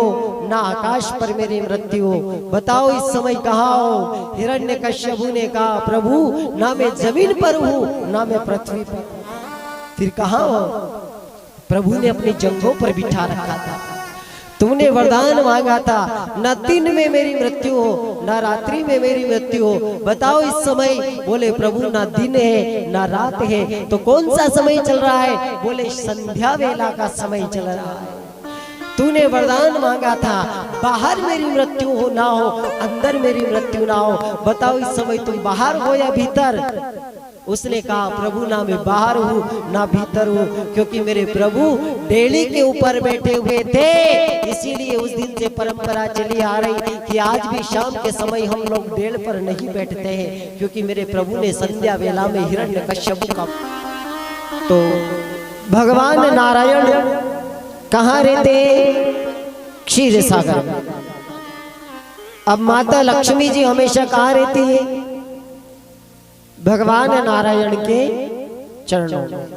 ना आकाश पर मेरी मृत्यु हो, बताओ इस समय कहाँ हो? हिरण्यकश्यप ने कहा, प्रभु ना मैं जमीन पर हूँ ना मैं पृथ्वी पर, फिर कहाँ हो? प्रभु ने अपनी जंघों पर बिठा रखा था। तुमने वरदान मांगा था न दिन में मेरी मृत्यु हो न रात्रि में मेरी मृत्यु हो, बताओ इस समय? बोले प्रभु ना दिन है ना रात है, तो कौन सा समय चल रहा है? बोले संध्या वेला का समय चल रहा है। तूने वरदान मांगा था बाहर मेरी मृत्यु हो ना हो, अंदर मेरी मृत्यु ना हो, बताओ इस समय तुम बाहर हो या भीतर? उसने कहा प्रभु ना मैं बाहर हूँ ना भीतर हूँ, क्योंकि मेरे प्रभु डेली के ऊपर बैठे हुए थे। इसीलिए उस दिन से परंपरा चली आ रही कि आज भी शाम के समय हम लोग डेल पर नहीं बैठते हैं, क्योंकि मेरे प्रभु ने संध्या वेला में हिरण्यकश्यप का। तो भगवान नारायण कहाँ रहते? क्षीर सागर में। अब माता लक्ष्मी जी हमेशा कहाँ रहती है? भगवान नारायण के चरणों में।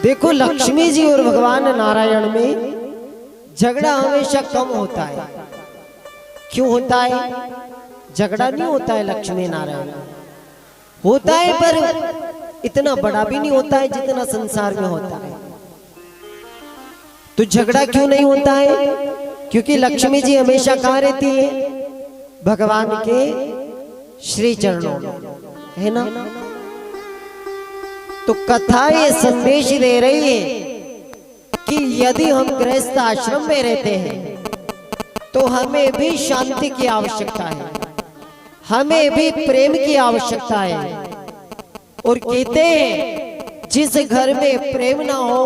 देखो लक्ष्मी जी और भगवान नारायण में झगड़ा हमेशा कम होता है। क्यों होता है? झगड़ा नहीं होता है लक्ष्मी नारायण, होता है पर इतना बड़ा भी नहीं होता है जितना संसार में होता है। तो झगड़ा क्यों नहीं होता है? क्योंकि लक्ष्मी जी हमेशा कहाँ रहती है? भगवान के श्री चरणों में, है ना। तो कथा ये संदेश दे रही है कि यदि हम गृहस्थ आश्रम में रहते हैं तो हमें भी शांति की आवश्यकता है, हमें भी प्रेम की आवश्यकता है। और कहते हैं जिस घर में प्रेम ना हो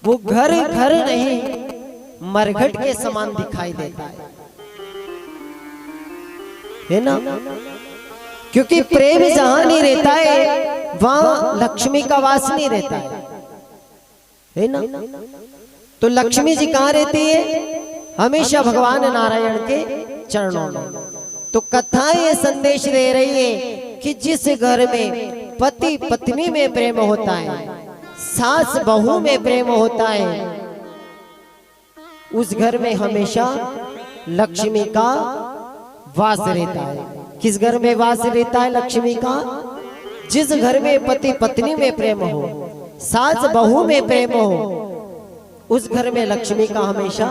वो घर घर नहीं मरघट के समान दिखाई देता है ना। क्योंकि प्रेम जहां नहीं रहता है वहां लक्ष्मी का वास नहीं रहता है ना। तो लक्ष्मी जी कहाँ रहती है? हमेशा भगवान नारायण के चरणों में। तो कथा ये संदेश दे रही है कि जिस घर में पति पत्नी में प्रेम होता है, सास बहू में प्रेम होता है, उस घर में हमेशा लक्ष्मी का वास रहता है। किस घर में वास रहता है लक्ष्मी का? जिस घर में पति पत्नी में प्रेम हो, सास बहू में प्रेम हो, उस घर में लक्ष्मी का हमेशा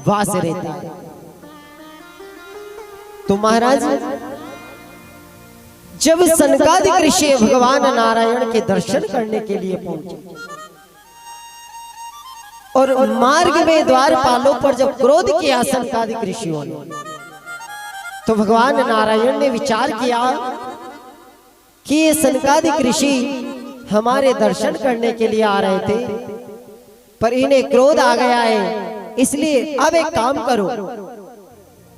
वास रहता है। तो महाराज जब सनकादिक ऋषि भगवान नारायण के दर्शन करने के लिए पहुंचे और मार्ग में द्वारपालों पर जब क्रोध किया सनकादिक ऋषियों ने, तो भगवान नारायण ने विचार किया कि ये सनकादिक ऋषि हमारे दर्शन करने के लिए आ रहे थे, पर इन्हें क्रोध आ गया है, इसलिए अब एक काम करो,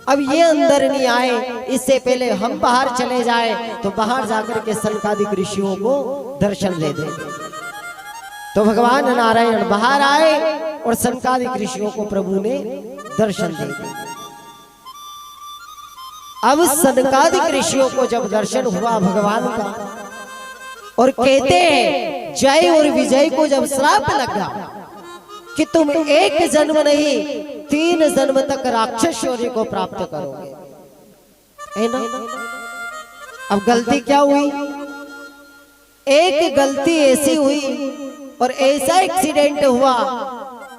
अब ये अंदर नहीं आए, इससे पहले हम बाहर चले जाए तो बाहर जाकर के सनकादिक ऋषियों को दर्शन दे दें। तो भगवान नारायण बाहर आए और सनकादिक ऋषियों को प्रभु ने दर्शन दे दिए। अब सनकादिक ऋषियों को जब दर्शन हुआ भगवान का, और कहते हैं जय और विजय को जब श्राप लगा कि तुम एक जन्म नहीं 3 जन्म तक राक्षस शौर्य को प्राप्त करोगे, है ना। अब गलती क्या हुई? एक गलती ऐसी हुई और ऐसा एक्सीडेंट हुआ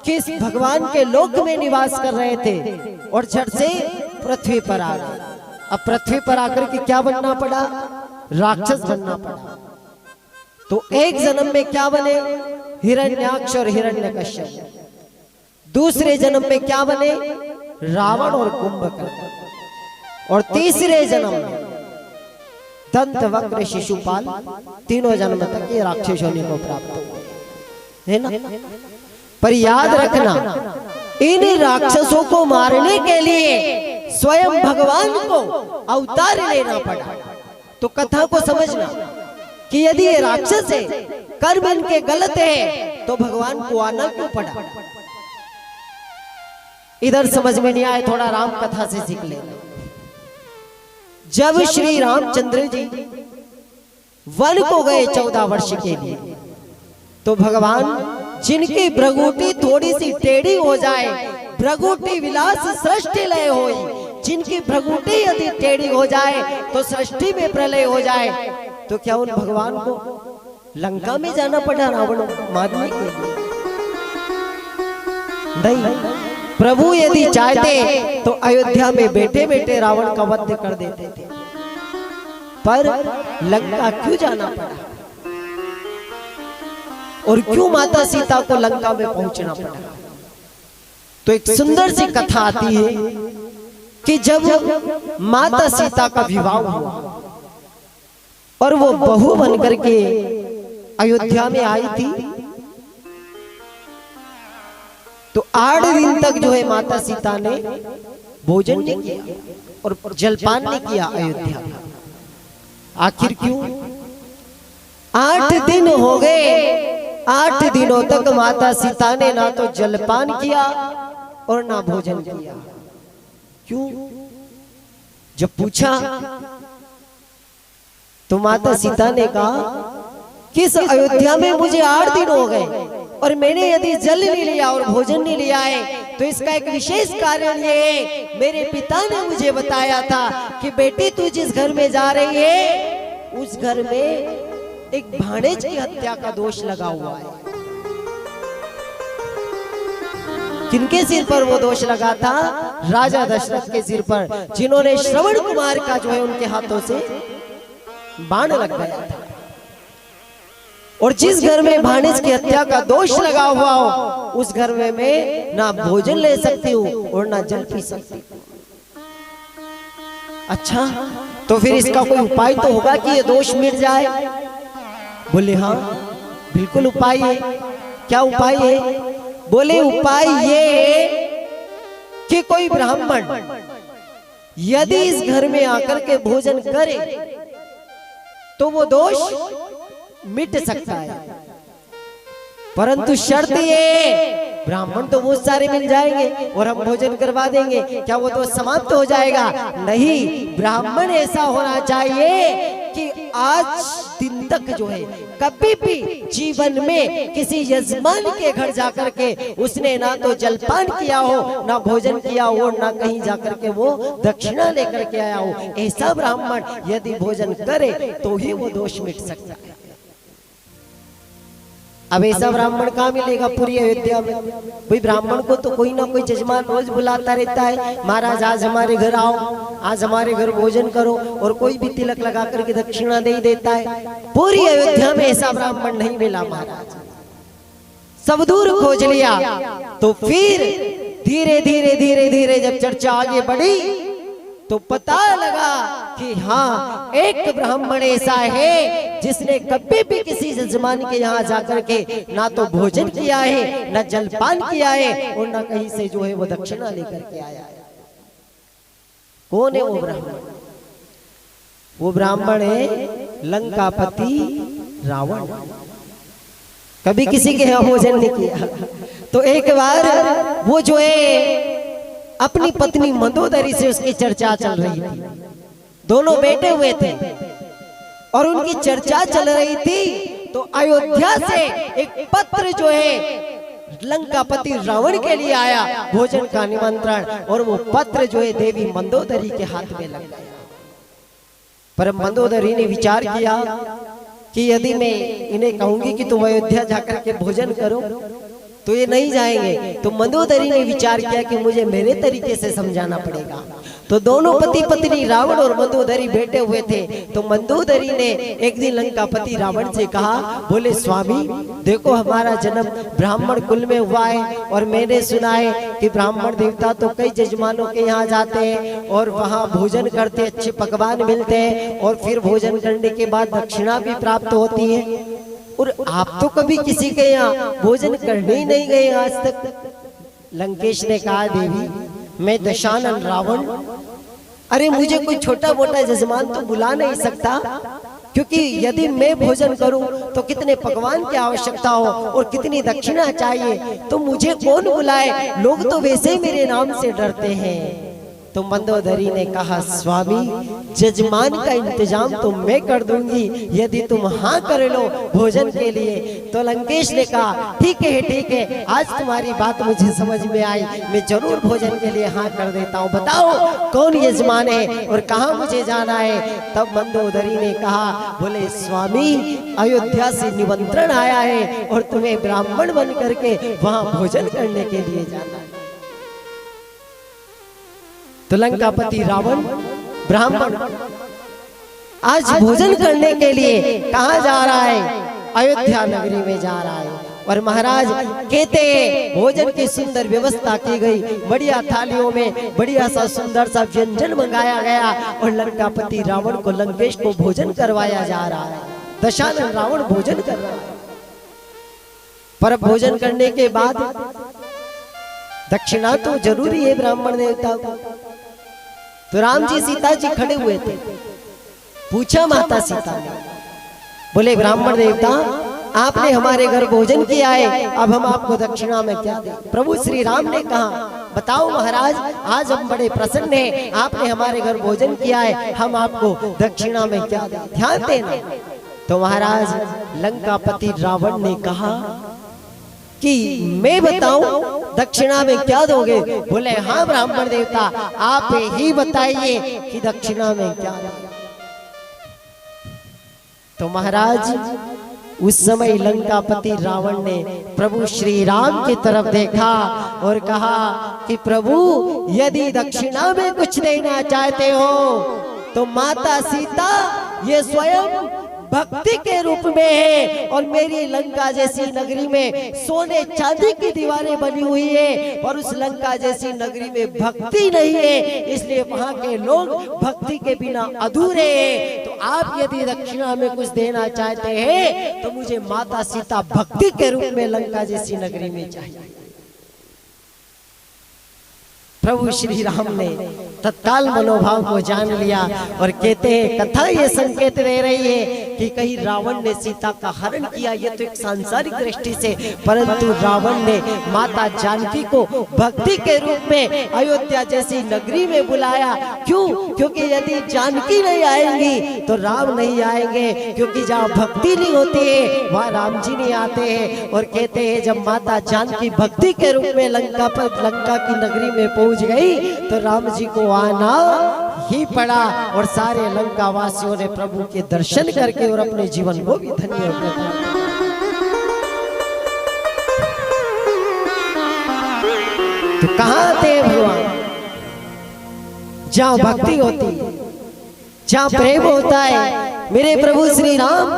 कि भगवान के लोक में निवास कर रहे थे और झट से पृथ्वी पर आ गए। अब पृथ्वी पर आकर के क्या बनना पड़ा? राक्षस बनना पड़ा। तो एक जन्म में क्या बने? हिरण्याक्ष और हिरण्यकश्यप। दूसरे जन्म में क्या बने? रावण और कुंभकर्ण। और तीसरे जन्म में दंतवक्र शिशुपाल। तीनों जन्म तक ये राक्षस होने को प्राप्त हुए, है ना। पर याद रखना, इन राक्षसों को मारने के लिए स्वयं भगवान को अवतार लेना पड़ा। तो कथा को समझना कि यदि ये राक्षस है, कर्म इनके गलत है, तो भगवान को आना क्यों पड़ा? इधर समझ में नहीं आए, थोड़ा राम कथा से सीख लेना। जब श्री रामचंद्र जी वन को गए 14 वर्ष के लिए, तो भगवान जिनकी भ्रगुटी थोड़ी सी टेढ़ी हो जाए, भ्रगुटी विलास सृष्टि लय होई, जिनकी भ्रगुटी यदि टेढ़ी हो जाए तो सृष्टि में प्रलय हो जाए, तो क्या उन भगवान को लंका में जाना पड़ा रावण मारने के लिए? नहीं, प्रभु यदि चाहते तो अयोध्या में बैठे बैठे रावण का वध कर देते थे, पर लंका क्यों जाना पड़ा? और क्यों माता सीता को लंका में पहुंचना पड़ा? तो एक सुंदर सी कथा आती है कि जब माता सीता का विवाह हुआ और वो बहू बनकर के अयोध्या में आई थी। तो 8 दिन तक जो है माता सीता ने भोजन नहीं किया और जलपान नहीं किया अयोध्या में। आखिर क्यों? 8 दिन हो गए, 8 दिनों तक माता सीता ने ना तो जलपान किया और ना भोजन किया। क्यों? जब पूछा तो माता सीता ने कहा किस अयोध्या में मुझे 8 दिन हो गए और मैंने यदि जल नहीं लिया और भोजन नहीं लिया है तो इसका एक विशेष कारण ये है, मेरे पिता ने मुझे बताया था कि बेटी तू जिस घर में जा रही है उस घर में एक भाणेज की हत्या का दोष लगा हुआ है। किनके सिर पर वो दोष लगा था? राजा दशरथ के सिर पर, जिन्होंने श्रवण कुमार का जो है उनके हाथों से बाण लग गया था। और जिस घर में भाणेज की हत्या का दोष लगा हुआ हो उस घर में मैं ना भोजन ले सकती हूँ और ना जल पी सकती हूँ। अच्छा, तो फिर इसका कोई उपाय तो होगा कि ये दोष मिट जाए? बोले हाँ बिल्कुल उपाय है। क्या उपाय है? बोले उपाय ये है कि कोई ब्राह्मण यदि इस घर में आकर के भोजन करे तो वो दोष मिट सकता है, परंतु शर्त ये ब्राह्मण तो बहुत सारे मिल जाएंगे और हम भोजन करवा देंगे, क्या वो दोष समाप्त हो जाएगा? नहीं, ब्राह्मण ऐसा होना चाहिए कि आज दिन तक जो है कभी भी जीवन में किसी यजमान के घर जाकर के उसने ना तो जलपान किया हो ना भोजन किया हो ना कहीं जाकर के वो दक्षिणा लेकर के आया हो, ऐसा ब्राह्मण यदि भोजन करे तो ही वो दोष मिट सकता है। अब ऐसा ब्राह्मण कहाँ मिलेगा पूरी अयोध्या में? कोई ब्राह्मण को तो कोई ना कोई जजमान रोज बुलाता रहता है, महाराज आज हमारे घर आओ, आज हमारे घर भोजन करो, और कोई भी तिलक लगा करके दक्षिणा दे देता है। पूरी अयोध्या में ऐसा ब्राह्मण नहीं मिला महाराज, सब दूर खोज लिया। तो फिर धीरे धीरे धीरे धीरे जब चर्चा आगे बढ़ी तो पता लगा कि हाँ एक ब्राह्मण ऐसा है जिसने कभी भी किसी जजमान के यहाँ जाकर के ना तो भोजन किया है ना जलपान किया है और ना कहीं से जो है वो दक्षिणा लेकर के आया है। कौन है वो ब्राह्मण? वो ब्राह्मण है लंकापति रावण। कभी किसी के यहाँ भोजन नहीं किया। तो एक बार वो जो है अपनी पत्नी मंदोदरी से उसकी चर्चा चल रही थी, दोनों बैठे हुए थे और उनकी चर्चा चल रही थी। तो अयोध्या से एक पत्र जो है लंकापति रावण के लिए आया, भोजन का निमंत्रण, और वो पत्र जो है देवी मंदोदरी के हाथ में लग गया। पर मंदोदरी ने विचार किया कि यदि मैं इन्हें कहूंगी कि तुम अयोध्या जाकर के भोजन करो तो ये नहीं जाएंगे। तो मंदोदरी ने विचार किया कि मुझे मेरे तरीके से समझाना पड़ेगा। तो दोनों पति पत्नी रावण और मंदोदरी बैठे हुए थे। तो मंदोदरी ने एक दिन लंकापति रावण से कहा, बोले स्वामी देखो हमारा जन्म ब्राह्मण कुल में हुआ है और मैंने सुना है कि ब्राह्मण देवता तो कई जजमानों के यहाँ जाते हैं और वहाँ भोजन करते, अच्छे पकवान मिलते हैं और फिर भोजन करने के बाद दक्षिणा भी प्राप्त होती है, और आप तो कभी किसी के यहाँ भोजन करने ही नहीं गए आज तक। लंकेश ने कहा, देवी मैं दशानन रावण, अरे मुझे कोई छोटा मोटा जजमान तो बुला नहीं सकता, क्योंकि यदि मैं भोजन करूं तो कितने पकवान की आवश्यकता हो और कितनी दक्षिणा चाहिए, तो मुझे कौन बुलाए, लोग तो वैसे ही मेरे नाम से डरते हैं। तो मंदोदरी ने कहा, स्वामी जजमान का इंतजाम तो मैं कर दूंगी यदि तुम हाँ कर लो भोजन के लिए। तो लंकेश ने कहा, ठीक है आज तुम्हारी बात मुझे समझ में आई, मैं जरूर भोजन के लिए हाँ कर देता हूँ, बताओ कौन यजमान है और कहाँ मुझे जाना है। तब मंदोदरी ने कहा, बोले स्वामी अयोध्या से निमंत्रण आया है और तुम्हें ब्राह्मण बन करके वहां भोजन करने के लिए जाना है। तो लंकापति रावण ब्राह्मण आज भोजन करने के लिए कहाँ जा रहा है? अयोध्या नगरी में जा रहा है। और महाराज कहते भोजन की सुंदर व्यवस्था की गई, बढ़िया थालियों में बढ़िया सा सुंदर सा व्यंजन मंगाया गया और लंकापति रावण को, लंकेश को भोजन करवाया जा रहा है। दशानन रावण भोजन कर रहा है। पर भोजन करने के बाद दक्षिणा तो जरूरी है ब्राह्मण देवता को। तो राम जी सीता जी खड़े हुए थे, पूछा माता सीता ने, बोले ब्राह्मण देवता आपने हमारे घर भोजन किया है, अब हम आपको दक्षिणा में क्या दें? प्रभु श्री राम ने कहा बताओ महाराज, आज हम बड़े प्रसन्न हैं, आपने हमारे घर भोजन किया है, हम आपको दक्षिणा में क्या दें? ध्यान देना। तो महाराज लंकापति रावण ने कहा कि मैं बताऊं दक्षिणा में क्या दोगे? बोले हाँ ब्राह्मण देवता आप ही बताइए कि दक्षिणा में क्या दोगे? तो महाराज उस समय लंकापति रावण ने प्रभु श्री राम की तरफ देखा और कहा कि प्रभु यदि दक्षिणा में कुछ देना चाहते हो तो माता सीता ये स्वयं भक्ति के रूप में है, और मेरी लंका जैसी नगरी में सोने चांदी की दीवारें बनी हुई है, और उस लंका जैसी नगरी में भक्ति नहीं है, इसलिए वहां के लोग भक्ति के बिना अधूरे हैं। तो आप यदि दक्षिणा में कुछ देना चाहते हैं तो मुझे माता सीता भक्ति के रूप में लंका जैसी नगरी में चाहिए। प्रभु श्री राम ने तत्काल मनोभाव को जान लिया और कहते हैं कथा ये संकेत दे रही है कि कहीं रावण ने सीता का हरण किया, ये तो एक सांसारिक दृष्टि से, परंतु रावण ने माता जानकी को भक्ति के रूप में अयोध्या जैसी नगरी में बुलाया। क्यों? क्योंकि यदि जानकी नहीं आएंगी तो राम नहीं आएंगे, क्योंकि जहाँ भक्ति नहीं होती है वहाँ राम जी नहीं आते हैं। और कहते हैं जब माता जानकी भक्ति के रूप में लंका की नगरी में पहुंच गई तो राम जी को आना ही पड़ा, और सारे लंका वासियों ने प्रभु के दर्शन करके और अपने जीवन को भी धन्य किया। तो कहाँ थे भगवान? जहाँ भक्ति होती है, जहाँ प्रेम होता है। मेरे प्रभु श्री राम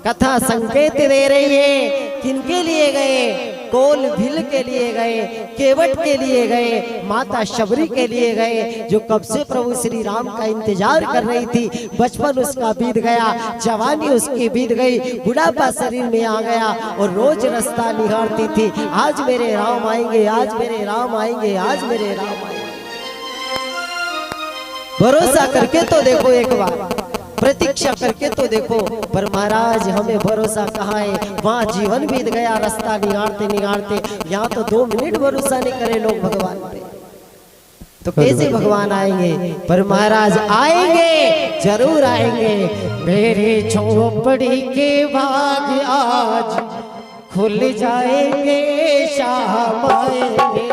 कथा संकेत दे रही है किनके लिए गए? कोल भील के लिए गए, केवट के लिए गए, माता शबरी के लिए गए, जो कब से प्रभु श्री राम का इंतजार कर रही थी। बचपन उसका बीत गया, जवानी उसकी बीत गई, बुढ़ापा शरीर में आ गया और रोज रास्ता निहारती थी, आज मेरे राम आएंगे, आज मेरे राम आएंगे, आज मेरे राम आएंगे। भरोसा करके तो देखो एक बार, प्रतीक्षा करके तो देखो, पर महाराज हमें भरोसा कहाँ है? वहाँ जीवन बीत गया रास्ता निहारते निहारते, यहाँ तो 2 मिनट भरोसा नहीं करे लोग भगवान पे, तो कैसे भगवान आएंगे? पर महाराज आएंगे, जरूर आएंगे। मेरे झोपड़ी के भाग आज खुल जाएंगे, शाम आएंगे।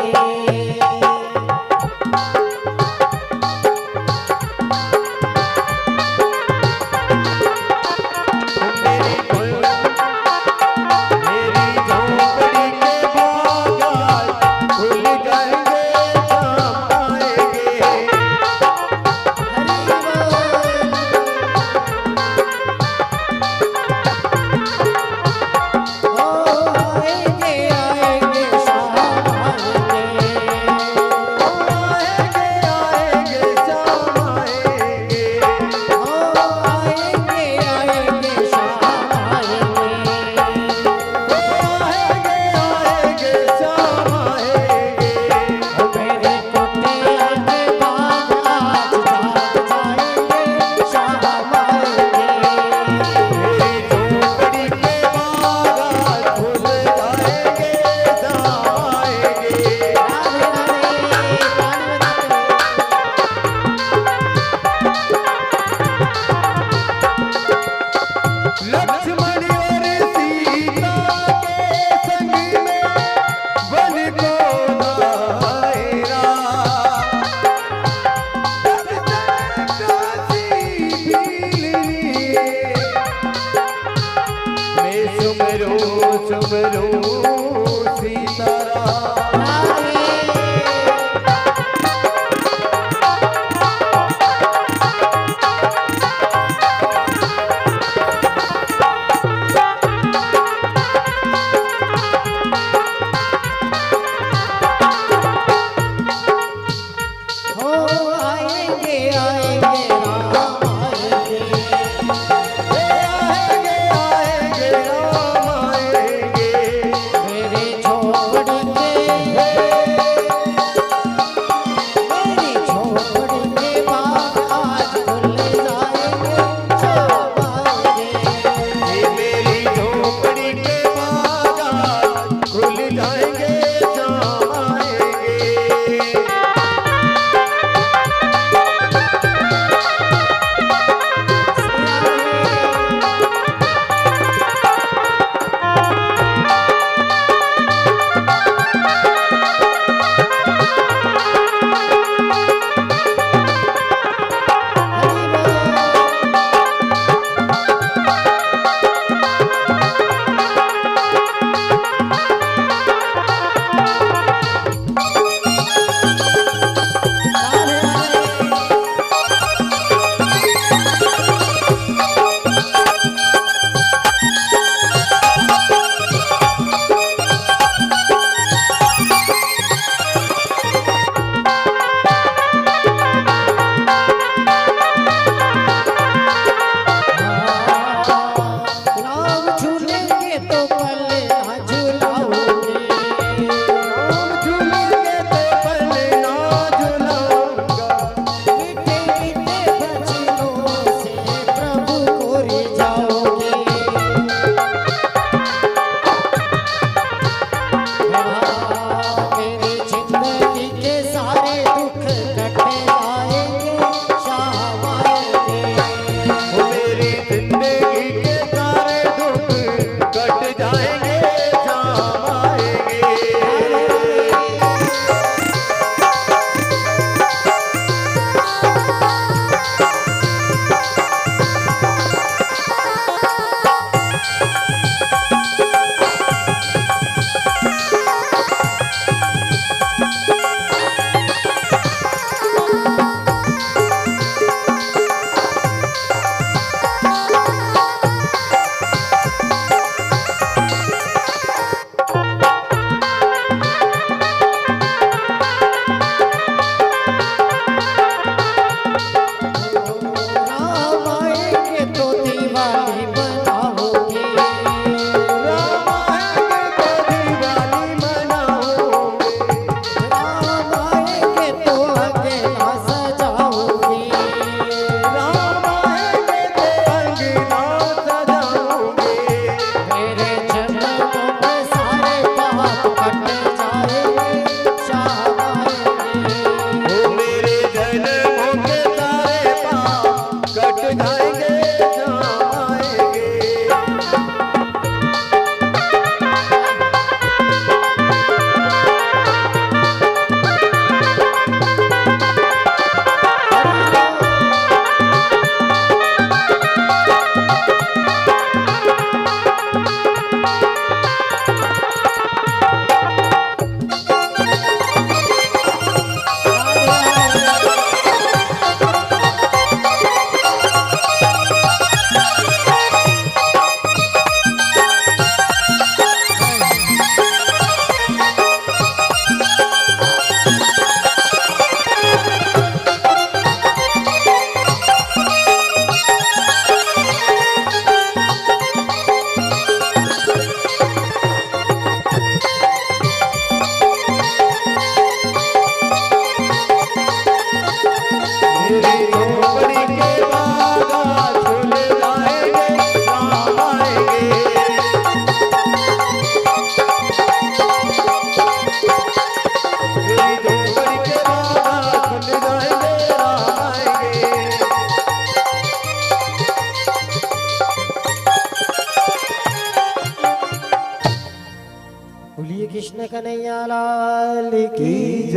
कृष्ण कन्हैया लाल की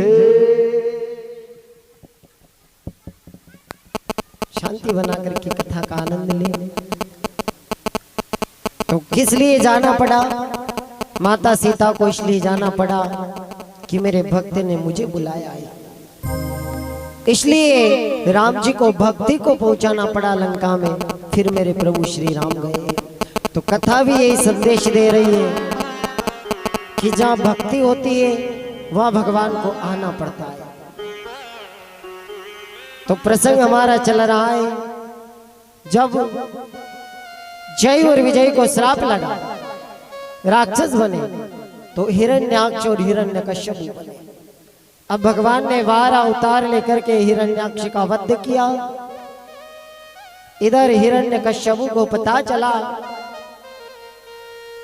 शांति बना करके कथा का आनंद ले। तो किस लिए जाना पड़ा? माता सीता को इसलिए जाना पड़ा कि मेरे भक्त ने मुझे बुलाया है, इसलिए राम जी को भक्ति को पहुंचाना पड़ा लंका में। फिर मेरे प्रभु श्री राम गए। तो कथा भी यही संदेश दे रही है कि जहाँ भक्ति होती है वहां भगवान को आना पड़ता है। तो प्रसंग हमारा चल रहा है, जब जय और विजय को श्राप लगा, राक्षस बने, तो हिरण्याक्ष और हिरण्यकश्यप बने। अब भगवान ने 12 अवतार लेकर के हिरण्याक्ष का वध किया। इधर हिरण्यकश्यप को पता चला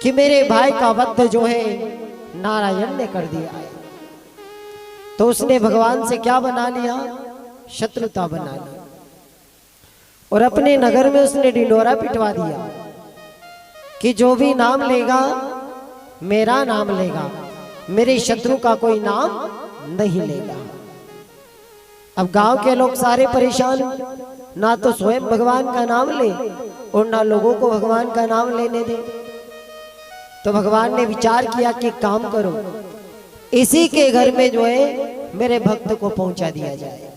कि मेरे भाई का वध जो है नारायण ने कर दिया है, तो उसने भगवान से क्या बना लिया? शत्रुता बना ली। और अपने नगर में उसने ढिंढोरा पिटवा दिया कि जो भी नाम लेगा मेरा नाम लेगा, मेरे शत्रु का कोई नाम नहीं लेगा। अब गांव के लोग सारे परेशान, ना तो स्वयं भगवान का नाम ले और ना लोगों को भगवान का नाम लेने दे। तो भगवान ने विचार किया कि काम करो, इसी के घर में जो है मेरे भक्त को पहुंचा दिया जाए।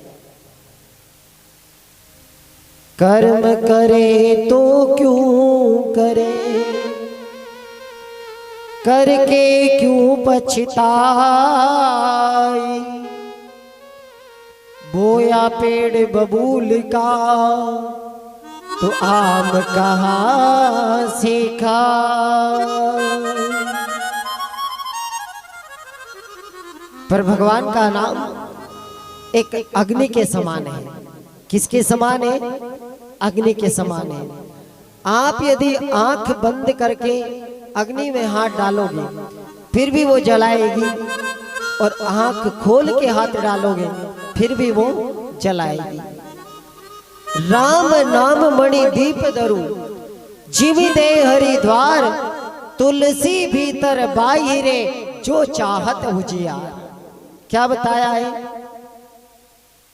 कर्म करे तो क्यों करे, करके क्यों पछताई, बोया पेड़ बबूल का तो आम कहाँ से खाए। पर भगवान का नाम एक अग्नि के समान है। किसके समान है? अग्नि के समान है। आप यदि आंख बंद करके अग्नि में हाथ डालोगे फिर भी वो जलाएगी, और आंख खोल के हाथ डालोगे फिर भी वो जलाएगी। राम नाम मणि दीप धरु, जीवी दे हरिद्वार, तुलसी भीतर बाहिरे जो चाहत उजियार। क्या बताया है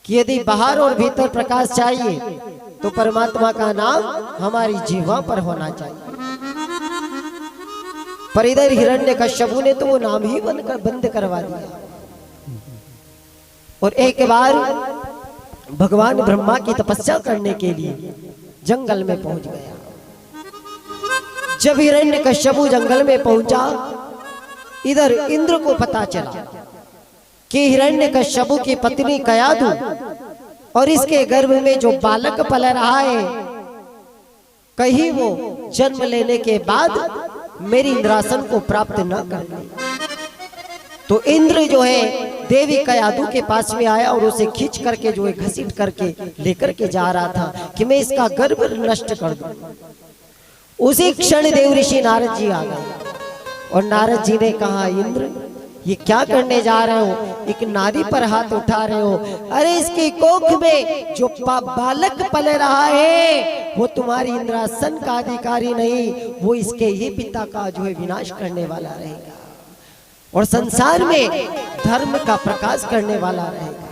कि यदि बाहर और भीतर प्रकाश चाहिए तो परमात्मा का नाम हमारी जीवा पर होना चाहिए। पर इधर हिरण्यकश्यपु ने तो वो नाम ही बंद करवा दिया। और एक बार भगवान ब्रह्मा की तपस्या करने के लिए जंगल में पहुंच गया। जब हिरण्यकश्यपु जंगल में पहुंचा, इधर इंद्र को पता चला कि हिरण्यकश्यपु की पत्नी कयाधु और इसके गर्भ में जो बालक पल रहा है, कहीं वो जन्म लेने के बाद मेरी इंद्रासन को प्राप्त न कर ले। तो इंद्र जो है देवी कयाधु के पास में आया और उसे खींच करके जो है घसीट करके लेकर के जा रहा था कि मैं इसका गर्भ नष्ट कर दूं। उसी क्षण देव ऋषि नारद जी आ गए और नारद जी ने कहा, इंद्र ये क्या करने जा रहे हो? एक नारी पर हाथ उठा रहे हो। अरे इसके कोख में जो बालक पल रहा है वो तुम्हारी इंद्रासन का अधिकारी नहीं, वो इसके ही पिता का जो है विनाश करने वाला रहेगा और संसार में धर्म का प्रकाश करने वाला रहेगा।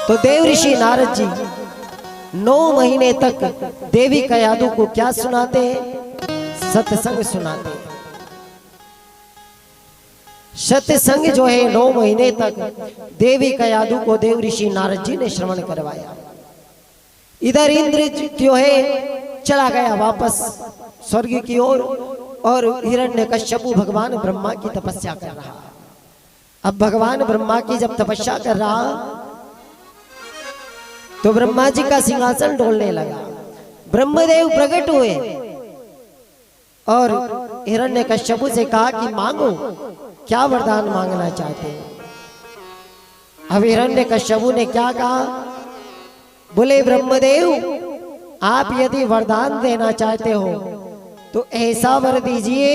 तो देव ऋषि नारद जी 9 महीने तक देवी कयाधु को क्या सुनाते हैं? सत्संग सुनाते हैं। सत्संग जो है 9 महीने तक देवी कयाधु को देव ऋषि नारद जी ने श्रवण करवाया। इधर इंद्र जो है चला गया वापस स्वर्ग की ओर और हिरण्यकश्यपु भगवान ब्रह्मा की तपस्या कर रहा। अब भगवान ब्रह्मा की जब तपस्या कर रहा तो ब्रह्मा जी का सिंहासन डोलने लगा। ब्रह्मदेव प्रकट हुए और हिरण्यकश्यपु से कहा कि मांगो, क्या वरदान मांगना चाहते हो? अब हिरण्यकश्यपु ने क्या कहा? बोले ब्रह्मदेव, आप यदि वरदान देना चाहते हो तो ऐसा वर दीजिए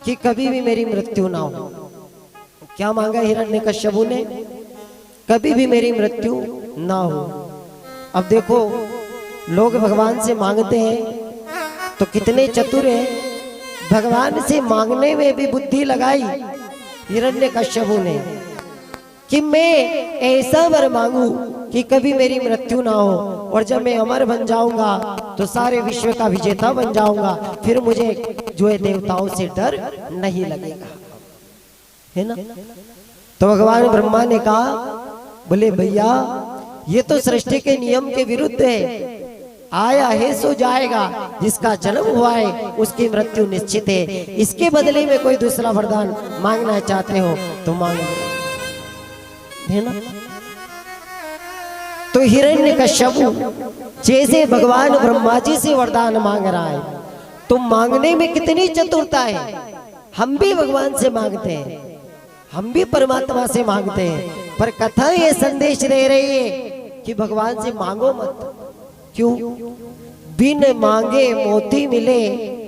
कि कभी भी मेरी मृत्यु ना हो। क्या मांगा हिरण्यकश्यपु ने? कभी भी मेरी मृत्यु ना हो। अब देखो लोग भगवान से मांगते हैं तो कितने चतुर हैं। भगवान से मांगने में भी बुद्धि लगाई हिरण्यकश्यपु ने कि मैं ऐसा वर मांगू कि कभी मेरी मृत्यु ना हो, और जब मैं अमर बन जाऊंगा तो सारे विश्व का विजेता बन जाऊंगा, फिर मुझे जो है देवताओं से डर नहीं लगेगा, है ना। तो भगवान ब्रह्मा ने कहा, बोले भैया ये तो सृष्टि के नियम के विरुद्ध है, आया है सो जाएगा, जिसका जन्म हुआ है उसकी मृत्यु निश्चित है, इसके बदले में कोई दूसरा वरदान मांगना चाहते हो तो मांग लो, है ना। तो हिरण्यकश्यपु जैसे भगवान ब्रह्मा जी से वरदान मांग रहा है, तो मांगने में कितनी चतुरता है। हम भी भगवान से मांगते हैं, हम भी परमात्मा से मांगते हैं, पर कथा ये संदेश दे रही है कि भगवान से मांगो मत। क्यों? बिन मांगे मोती मिले,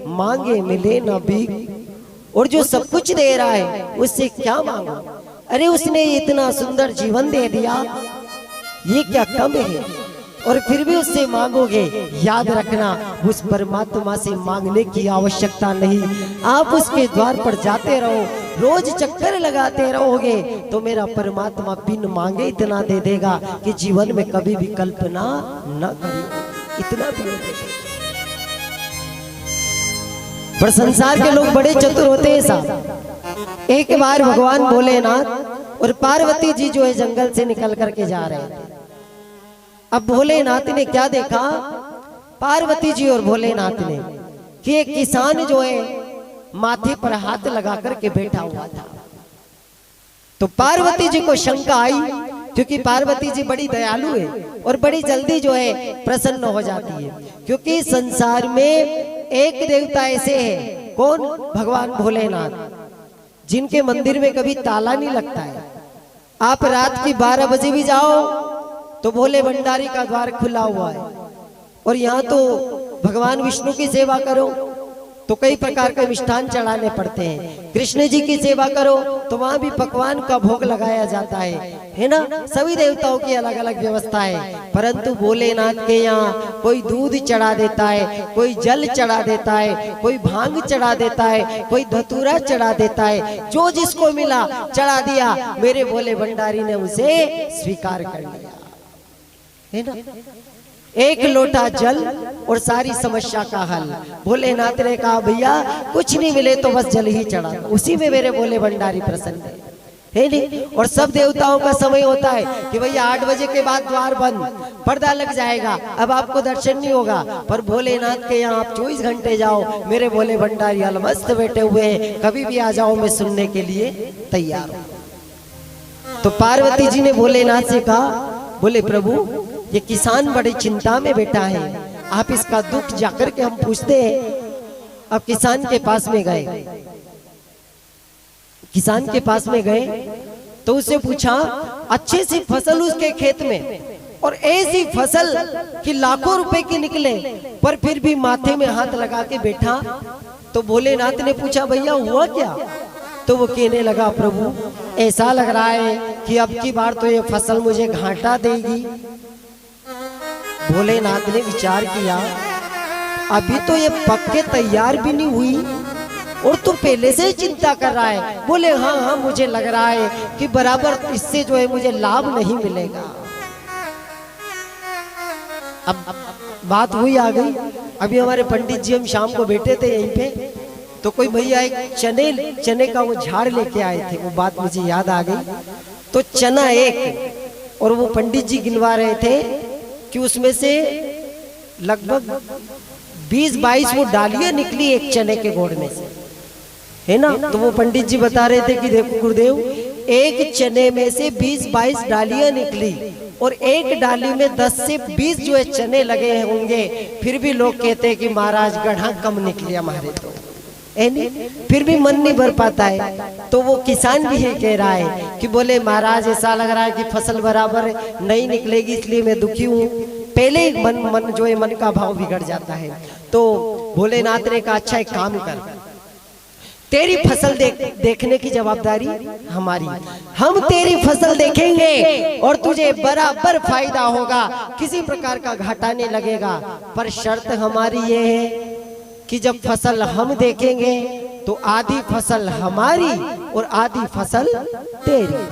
मांगे मिले न भीख। और जो सब कुछ दे रहा है उससे क्या मांगो? अरे उसने इतना सुंदर जीवन दे दिया, ये क्या कम है? और फिर भी उससे मांगोगे। याद रखना, उस परमात्मा से मांगने की आवश्यकता नहीं, आप उसके द्वार पर जाते रहो, रोज चक्कर लगाते रहोगे तो मेरा परमात्मा बिन मांगे इतना दे देगा कि जीवन में कभी भी कल्पना न करो, इतना भी हो देगा। पर संसार के लोग बड़े चतुर होते हैं साहब। एक बार भगवान भोलेनाथ और पार्वती जी जो है जंगल से निकल करके जा रहे थे। अब भोलेनाथ ने क्या देखा, पार्वती जी और भोलेनाथ ने, कि एक किसान जो है माथे पर हाथ लगा करके बैठा हुआ था। तो पार्वती जी को शंका आई, क्योंकि पार्वती जी बड़ी दयालु है और बड़ी जल्दी जो है प्रसन्न हो जाती है, क्योंकि संसार में एक देवता ऐसे है, कौन? भगवान भोलेनाथ, जिनके मंदिर में कभी ताला नहीं लगता है। आप रात की 12 बजे भी जाओ तो भोले भंडारी का द्वार खुला हुआ है। और यहाँ तो भगवान विष्णु की सेवा करो तो कई प्रकार के मिष्ठान चढ़ाने पड़ते हैं, कृष्ण जी की सेवा करो तो वहां भी पकवान का भोग लगाया जाता है ना। सभी देवताओं की अलग अलग व्यवस्था है, परंतु भोलेनाथ के यहाँ कोई दूध चढ़ा देता है, कोई जल चढ़ा देता है, कोई भांग चढ़ा देता है, कोई धतूरा चढ़ा देता है, जो जिसको मिला चढ़ा दिया। मेरे भोले भंडारी ने उसे स्वीकार कर लिया, है ना। एक लोटा जल और सारी समस्या का हल। भोलेनाथ ने कहा, भैया कुछ नहीं मिले तो बस जल ही चढ़ा, उसी में मेरे भोले भंडारी प्रसन्न है नहीं। और सब देवताओं का समय होता है कि भैया 8 बजे के बाद द्वार बंद, पर्दा लग जाएगा, अब आपको दर्शन नहीं होगा। पर भोलेनाथ के यहाँ आप 24 घंटे जाओ, मेरे भोले भंडारी अलमस्त बैठे हुए हैं, कभी भी आ जाओ, मैं सुनने के लिए तैयार हूँ। तो पार्वती जी ने भोलेनाथ से कहा, बोले प्रभु ये किसान बड़ी चिंता में बैठा है, आप इसका दुख जाकर के हम पूछते हैं। अब किसान के पास में गए, किसान के पास में गए तो उससे पूछा, अच्छी सी फसल उसके खेत में और ऐसी फसल कि लाखों रुपए की निकले, पर फिर भी माथे में हाथ लगा के बैठा। तो भोलेनाथ ने पूछा, भैया हुआ क्या? तो वो कहने लगा, प्रभु ऐसा लग रहा है कि अब की बार तो ये फसल मुझे घाटा देगी। भोलेनाथ ने विचार किया, अभी तो ये पक के तैयार भी नहीं हुई और तू पहले से ही चिंता कर रहा है। बोले हाँ हाँ, मुझे लग रहा है कि बराबर इससे जो है मुझे लाभ नहीं मिलेगा। अब बात हुई आ गई। अभी हमारे पंडित जी हम शाम को बैठे थे यहीं पे, तो कोई भैया एक चने का वो झाड़ लेके आए थे, वो बात मुझे याद आ गई। तो चना एक, और वो पंडित जी गिनवा रहे थे कि उसमें से लगभग 20-22 वो डालियां निकली एक चने के गोड़ में से, है ना। तो वो पंडित जी बता रहे थे कि देखो गुरुदेव, एक चने में से 20-22 डालियां निकली और एक डाली में 10 से 20 जो है चने लगे होंगे, फिर भी लोग कहते हैं कि महाराज गढ़ा कम निकले हमारे, तो नहीं, फिर भी मन नहीं भर पाता है। तो वो किसान भी ये कह रहा है कि बोले महाराज ऐसा लग रहा है कि फसल बराबर नहीं निकलेगी, इसलिए मैं दुखी हूँ। पहले ही मन जो है मन का भाव बिगड़ जाता है। तो भोलेनाथ ने कहा, अच्छा एक काम कर, तेरी फसल देखने की जवाबदारी हमारी, हम तेरी फसल देखेंगे और तुझे बराबर फायदा होगा, किसी प्रकार का घाटा नहीं लगेगा। पर शर्त हमारी ये है कि जब फसल हम देखेंगे तो आधी फसल हमारी और आधी फसल तेरी।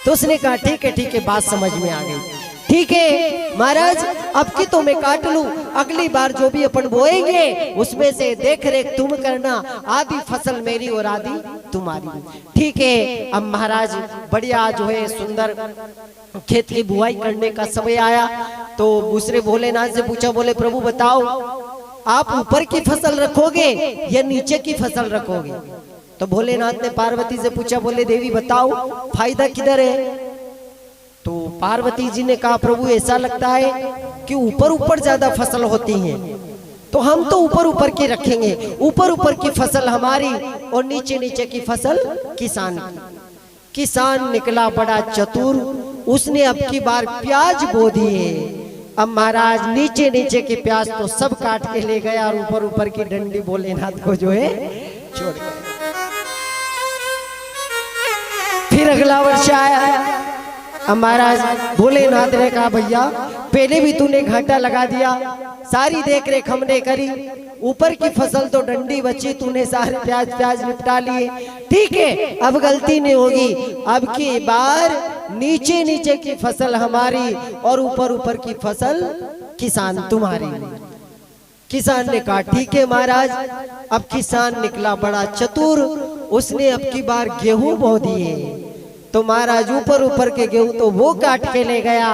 तो उसने कहा ठीक है बात समझ में आ गई। ठीक है महाराज, अब की तो मैं काट लूं, अगली बार जो भी अपन बोएंगे उसमें से देख रेख तुम करना, आधी फसल मेरी और आधी तुम्हारी। ठीक है। अब महाराज बढ़िया जो है सुंदर खेत की बुआई करने का समय आया तो दूसरे भोलेनाथ से पूछा, बोले प्रभु बताओ आप ऊपर की फसल रखोगे या नीचे की फसल रखोगे? तो भोलेनाथ ने पार्वती से पूछा, बोले देवी बताओ फायदा किधर है? तो पार्वती जी ने कहा, प्रभु ऐसा लगता है कि ऊपर ऊपर ज्यादा फसल होती है, तो हम तो ऊपर ऊपर की रखेंगे, ऊपर ऊपर की फसल हमारी और नीचे नीचे की फसल किसान की। किसान निकला बड़ा चतुर, उसने अब की बार प्याज बो दिए। अब महाराज नीचे नीचे की प्याज तो सब काट के ले गया और ऊपर ऊपर की डंडी भोलेनाथ को जो है छोड़ गया। फिर अगला वर्ष आया। अब महाराज भोलेनाथ ने कहा, भैया पहले भी तूने घाटा लगा दिया, सारी देख रेख हमने करी, ऊपर की फसल तो डंडी बची, तूने सारे प्याज निपटा लिए। ठीक है अब गलती नहीं होगी, अब की बार नीचे नीचे की फसल हमारी और ऊपर ऊपर की फसल किसान तुम्हारी। किसान ने कहा ठीक है महाराज। अब किसान निकला बड़ा चतुर, उसने अब की बार गेहूं बो दिए। तो महाराज ऊपर ऊपर के गेहूं तो वो काट के ले गया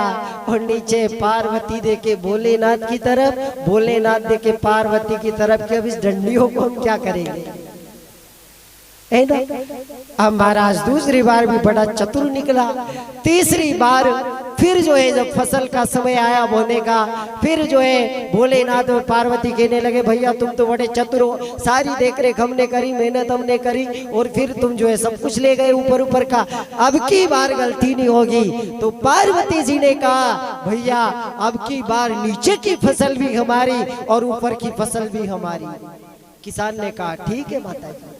और नीचे पार्वती देके भोलेनाथ की तरफ, भोलेनाथ देके पार्वती की तरफ कि अब इस डंडियों को हम क्या करेंगे, है ना। अब महाराज दूसरी बार भी बड़ा चतुर निकला। तीसरी बार फिर जो है जब फसल का समय आया बोने का, फिर जो है भोलेनाथ और पार्वती कहने लगे, भैया तुम तो बड़े चतुर हो, सारी देख रेख हमने करी, मेहनत हमने करी और फिर तुम जो है सब कुछ ले गए ऊपर ऊपर का, अब की बार गलती नहीं होगी। तो पार्वती जी ने कहा, भैया अब की बार नीचे की फसल भी हमारी और ऊपर की फसल भी हमारी। किसान ने कहा ठीक है माता जी।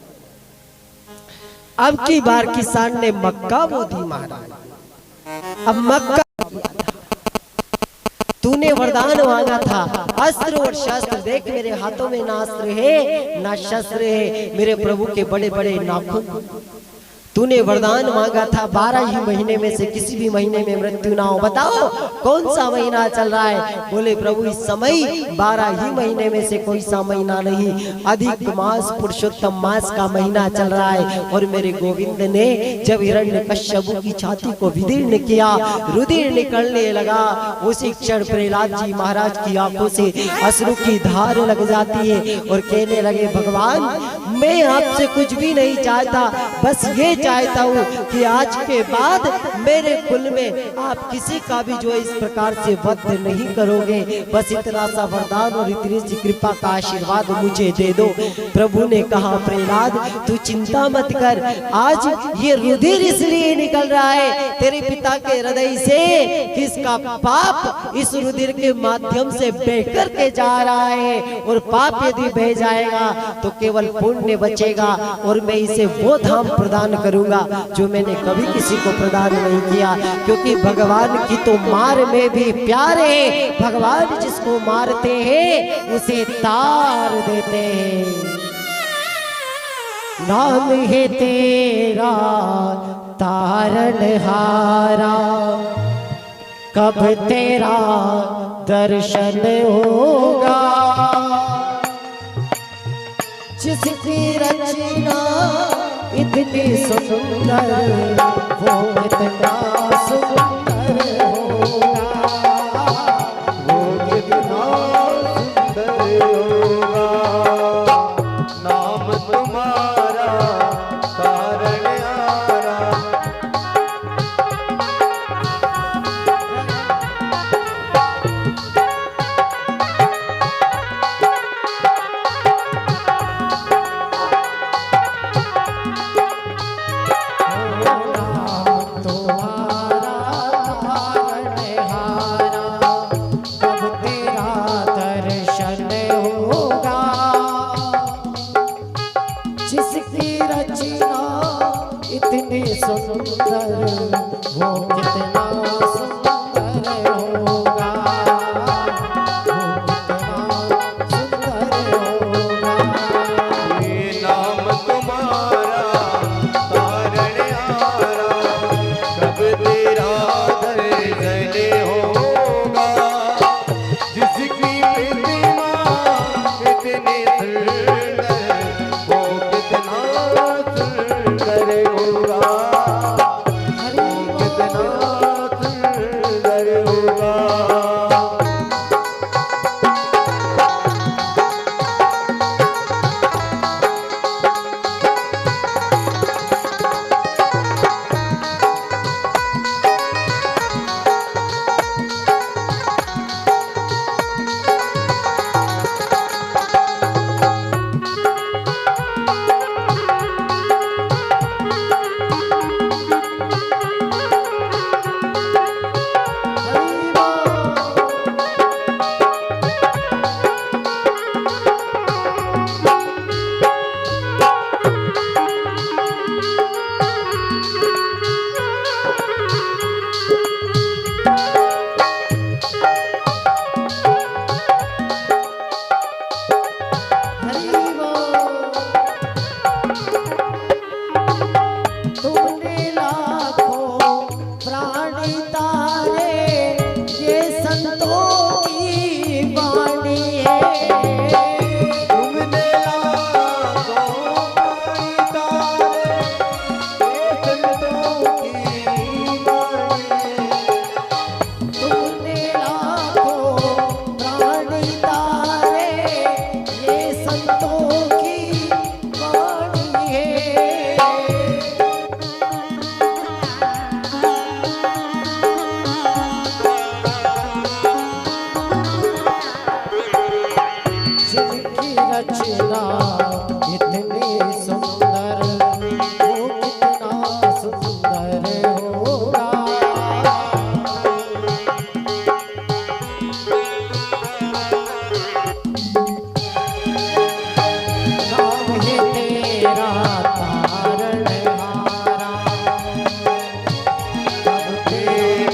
अब की बार किसान ने मक्का बो दी महाराज। अब मक्का तूने वरदान मांगा था, अस्त्र और शस्त्र, देख मेरे हाथों में ना अस्त्र है ना शस्त्र है, मेरे प्रभु के बड़े बड़े नाखून। तूने वरदान मांगा था 12 ही महीने में से किसी भी महीने में मृत्यु ना हो। बताओ कौन सा महीना चल रहा है? बोले प्रभु इस समय 12 ही महीने में से कोई सा महीना नहीं, अधिक मास पुरुषोत्तम मास का महीना चल रहा है। और मेरे गोविंद ने जब हिरण्यकश्यप की छाती को विदीर्ण किया, रुधिर निकलने लगा, उसी क्षण प्रहलाद जी महाराज की आंखों से अश्रु की धार लग जाती है और कहने लगे, भगवान मैं आपसे कुछ भी नहीं चाहता, बस ये चाहता हूँ कि आज के बाद मेरे कुल में आप किसी का भी जो इस प्रकार से वध नहीं करोगे, बस इतना सा वरदान और इतनी सी कृपा का आशीर्वाद मुझे दे दो। प्रभु ने कहा, प्रहलाद तू चिंता मत कर, आज ये रुधिर इसलिए निकल रहा है तेरे पिता के हृदय से कि इसका पाप इस रुधिर के माध्यम से बह करके जा रहा है, और पाप यदि बह जाएगा तो केवल पुण्य बचेगा और मैं इसे वो धाम प्रदान करूंगा जो मैंने कभी किसी को प्रदान नहीं किया। क्योंकि भगवान की तो मार में भी प्यार है, भगवान जिसको मारते हैं उसे तार देते हैं। नाम है तेरा तारनहारा, कब तेरा दर्शन होगा, जिसकी रचना इतनी सुंदर वो इतना सुंदर होगा, वो कितना सुंदर होगा, नाम तुम्हारा तारनहारा। तुम्हारा रचना इतनी सुंदर, वो कितना सुंदर होगा। नाम है तेरा तारणहारा,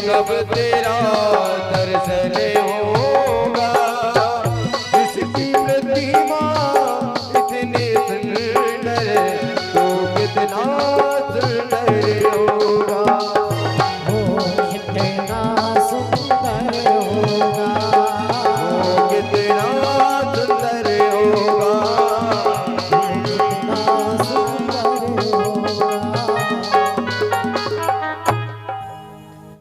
कब तेरा दर्शन होगा, इसकी प्रतिमा इतनी सुंदर, तो कितना सुंदर होगा। वो कितना सुंदर होगा।